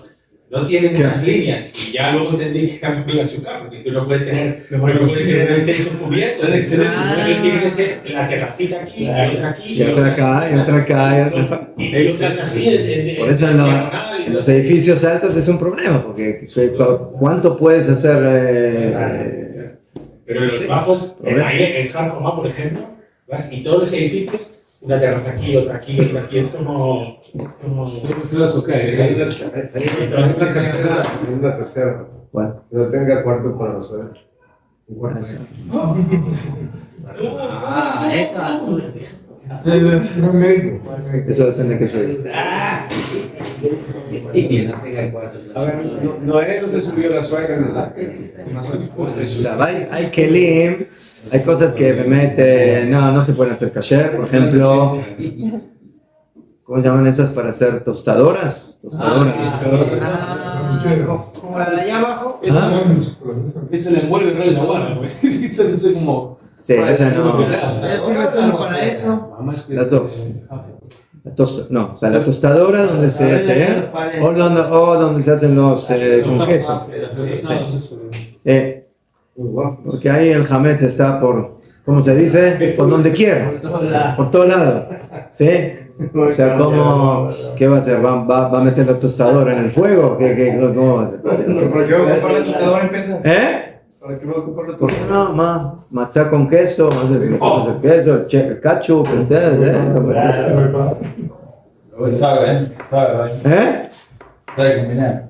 No tienen unas líneas y ya luego entendí que era por la azúcar, porque tú no puedes tener el techo cubierto. Entonces tiene que ser la terracita aquí, y otra aquí, y otra acá, y otra acá. Y otras así, por eso diagonal, En los edificios altos es un problema, porque ¿cuánto puedes hacer? Pero en los bajos, ahí en Harfoma, por ejemplo, vas y todos los edificios, una terraza aquí, otra aquí, otra aquí, es como... Hay una tercera. ¿Cuál? Que no tenga cuarto para los suelos. Un cuarto. Eso azul. Eso depende de qué soy. Y que no tenga cuarto. A ver, Noé no se subió la suegra en la... O sea, hay kelim, hay cosas que me meten, no se pueden hacer kasher, por ejemplo, ¿cómo llaman esas para hacer tostadoras? Tostadoras. Como la de allá abajo. Eso le envuelve otra vez la guarda, güey. Eso no sé cómo. Sí, esa no. Eso no es solo para eso. Las dos. No, o sea, la tostadora donde se hace, o donde se hacen los con queso. Porque ahí el hametz está por, ¿cómo se dice? Por donde quiera, por todo lado. ¿Sí? O sea, ¿qué va a hacer? ¿Va a meter la tostadora en el fuego? ¿Cómo va a hacer? ¿Para qué va a ocupar la tostadora en pesa? ¿Para qué va a ocupar la ¿Por qué tostadora? no? Matzá con queso, el queso, el ketchup, Sabe combinar.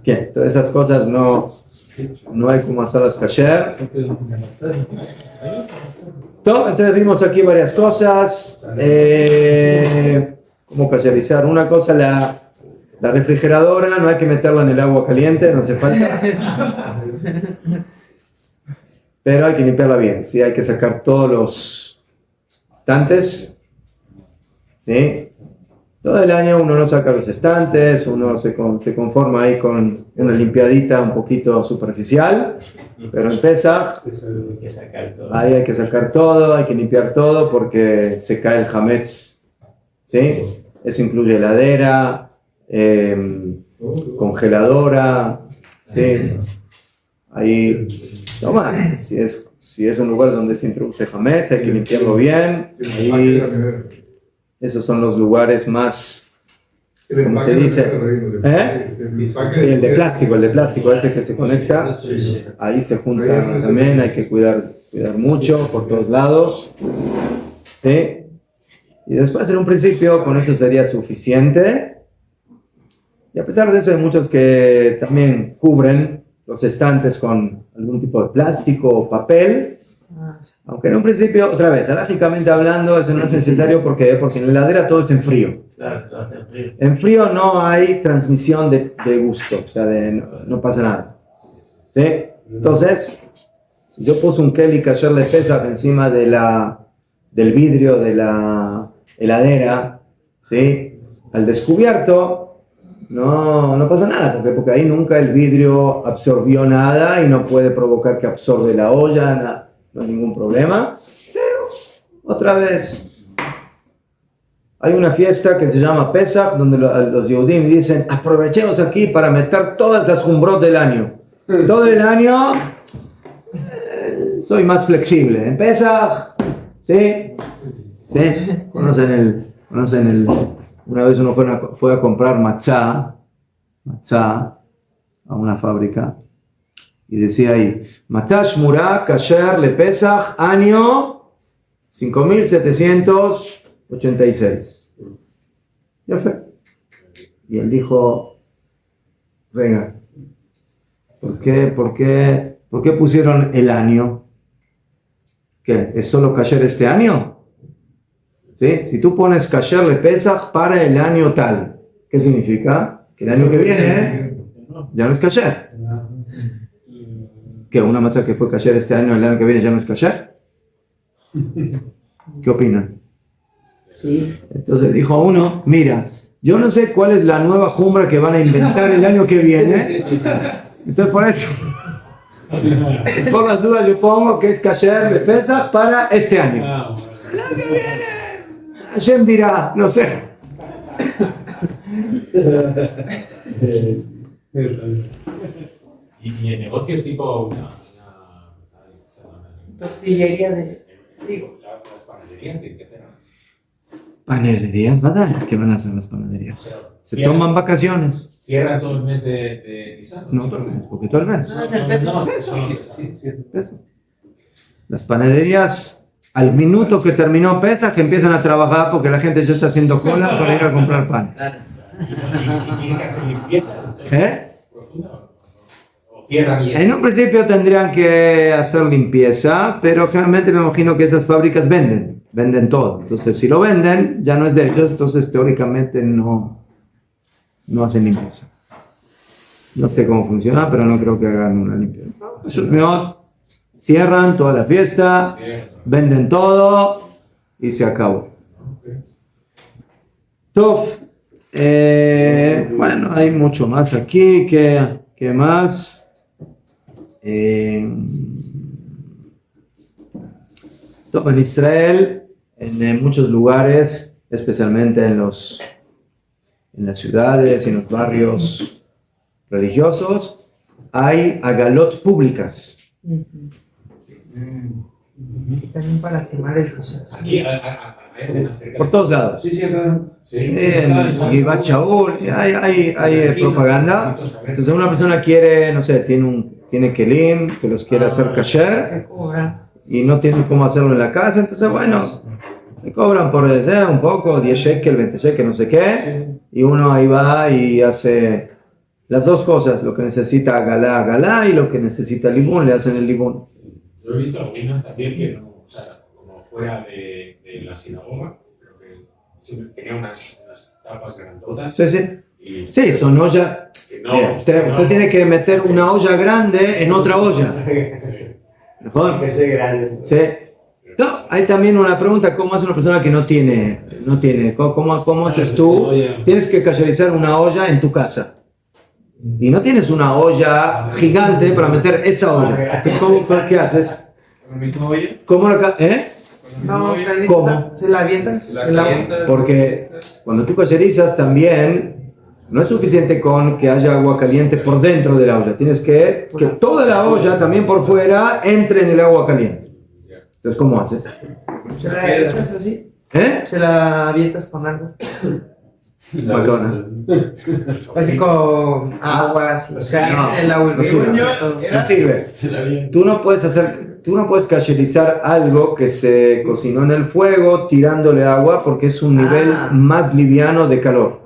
Bien, todas esas cosas no hay como hacerlas kasher. Entonces vimos aquí varias cosas. Cómo kasherizar. Una cosa, la refrigeradora, no hay que meterla en el agua caliente, no hace falta. Pero hay que limpiarla bien. Sí, hay que sacar todos los estantes. ¿Sí? Todo el año uno no saca los estantes, uno se conforma ahí con una limpiadita un poquito superficial, pero en Pesaj ahí hay que sacar todo, hay que limpiar todo porque se cae el hametz, ¿sí? Eso incluye heladera, congeladora, ¿sí? Ahí, si es un lugar donde se introduce hametz, hay que limpiarlo bien. Ahí, esos son los lugares más, ¿cómo se dice? Sí, el de plástico, ese que se conecta, ahí se junta también, hay que cuidar mucho por todos lados, ¿sí? Y después en un principio con eso sería suficiente, y a pesar de eso hay muchos que también cubren los estantes con algún tipo de plástico o papel. Aunque en un principio, otra vez, alágicamente hablando, eso no es necesario porque en la heladera todo es en frío. En frío no hay transmisión de gusto, o sea, no pasa nada. ¿Sí? Entonces, si yo puse un keli kasher le pesa encima del vidrio de la heladera, ¿sí? Al descubierto, no pasa nada, porque ahí nunca el vidrio absorbió nada y no puede provocar que absorbe la olla, nada. No hay ningún problema, pero otra vez hay una fiesta que se llama Pesach, donde los Yehudim dicen aprovechemos aquí para meter todas las jumbrot del año. Todo el año soy más flexible. En Pesach, ¿sí? Conocen una vez uno fue a comprar matzá a una fábrica. Y decía ahí, Matzah Shmura Kasher le Pesach, año 5786. Ya fue. Y él dijo, venga, ¿por qué pusieron el año? ¿Qué? ¿Es solo Kasher este año? ¿Sí? Si tú pones Kasher le Pesach para el año tal, ¿qué significa? Que el año que viene ya no es Kasher. ¿Qué? ¿Una matzá que fue kasher este año, el año que viene ya no es kasher? ¿Qué opinan? Sí. Entonces dijo uno, mira, yo no sé cuál es la nueva jumbra que van a inventar el año que viene. Entonces por eso, por las dudas yo pongo que es kasher de Pesach para este año. El año que viene, Hashem dirá, no sé. Y el negocio es tipo una tortillería de trigo. Las panaderías tienen que hacer. Panaderías va a dar. ¿Qué van a hacer las panaderías? Se toman vacaciones. ¿Cierra todo el mes de Nisan? No todo el mes, porque todo el mes. No, es el peso. Peso. Las panaderías, al minuto que terminó Pesaj, empiezan a trabajar porque la gente ya está haciendo cola para ir a comprar pan. ¿Y tiene que hacer limpieza? ¿Profunda? ¿O cierran y En un principio tendrían que hacer limpieza, pero generalmente me imagino que esas fábricas venden todo. Entonces, si lo venden, ya no es de ellos, entonces teóricamente no hacen limpieza. No sé cómo funciona, pero no creo que hagan una limpieza. Ellos no cierran toda la fiesta, venden todo y se acabó. Tof, bueno, hay mucho más aquí. ¿Qué más? Tof, en Israel, en muchos lugares, especialmente en las ciudades y en los barrios religiosos, hay agalot públicas. Y también para quemar el proceso. Aquí hay Por todos lados. Sí, claro. En Givat Shaul hay propaganda. Entonces una persona quiere, no sé, tiene kelim, que los quiere hacer kasher y no tiene cómo hacerlo en la casa, entonces bueno, le cobran por un poco, 10 shekel, 20 shekel, no sé qué, y uno ahí va y hace las dos cosas, lo que necesita galá, y lo que necesita limón, le hacen el limón. Yo he visto algunas también que no, o sea, como fuera de la sinagoga, creo que siempre tenía unas tapas grandotas. Sí. Sí, son ollas. No, usted tiene que meter una olla grande en otra olla. ¿Mejor? Que sea grande. Sí. No, hay también una pregunta, ¿cómo hace una persona que no tiene? ¿Cómo haces tú? Tienes que cacherizar una olla en tu casa. Y no tienes una olla gigante para meter esa olla. ¿Qué haces? ¿Con la misma olla? ¿Cómo lo No, ¿Cómo? ¿Se la avientas? Porque cuando tú cacherizas también no es suficiente con que haya agua caliente por dentro de la olla. Tienes que toda la olla también por fuera entre en el agua caliente. Entonces, ¿cómo haces? ¿Se la echas así? ¿Se la avientas con algo? McDonald's. Así con agua, el agua. No sirve. Tú no puedes cacherizar algo que se cocinó en el fuego tirándole agua porque es un nivel más liviano de calor.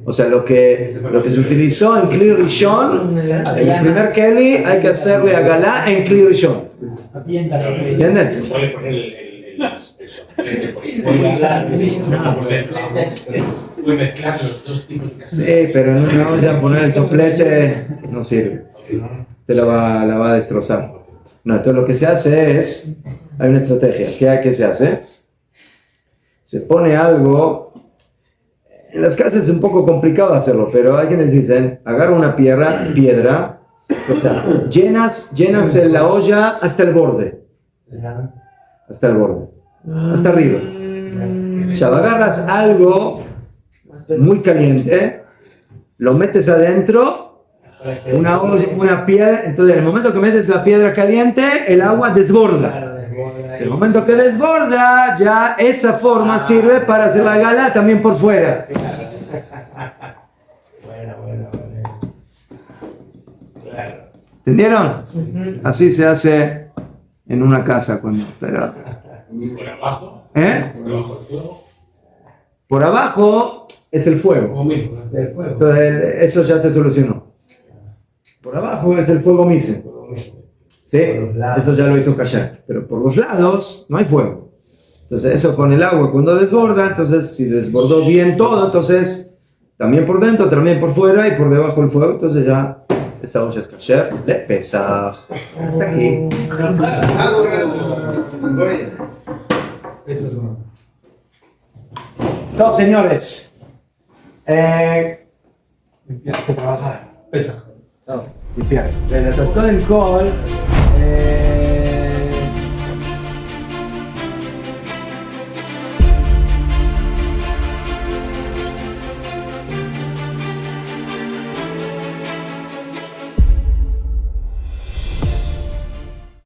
O sea, lo que se utilizó en Kli Rishon, en el primer Keli, hay que hacerle a Galá en Kli Rishon. ¿Entiendes? Se puede poner el soplete por fuera, puede mezclar los dos tipos de casero. Sí, pero en una olla poner el soplete no sirve. Te la va a destrozar. No, entonces lo que se hace es, hay una estrategia. ¿Qué se hace? Se pone algo. En las casas es un poco complicado hacerlo, pero hay quienes dicen, agarra una piedra, o sea, llenas la olla hasta el borde. Hasta el borde. Hasta arriba. O sea, agarras algo muy caliente, lo metes adentro, una piedra, entonces en el momento que metes la piedra caliente, el agua desborda. En el momento que desborda, ya esa forma sirve para hacer la gala también por fuera. ¿Entendieron? Así se hace en una casa pero ¿Por abajo? ¿Eh? ¿Por abajo el fuego? Por abajo es el fuego. Entonces eso ya se solucionó. Por abajo es el fuego mismo. ¿Sí? Eso ya lo hizo callar. Pero por los lados no hay fuego. Entonces eso con el agua cuando desborda, entonces si desbordó bien todo, entonces también por dentro, también por fuera y por debajo el fuego, entonces ya esta olla es kasher, le pesa. Hasta aquí. Todos señores. Limpiar que trabajar. Pesa. Limpiar. El Col.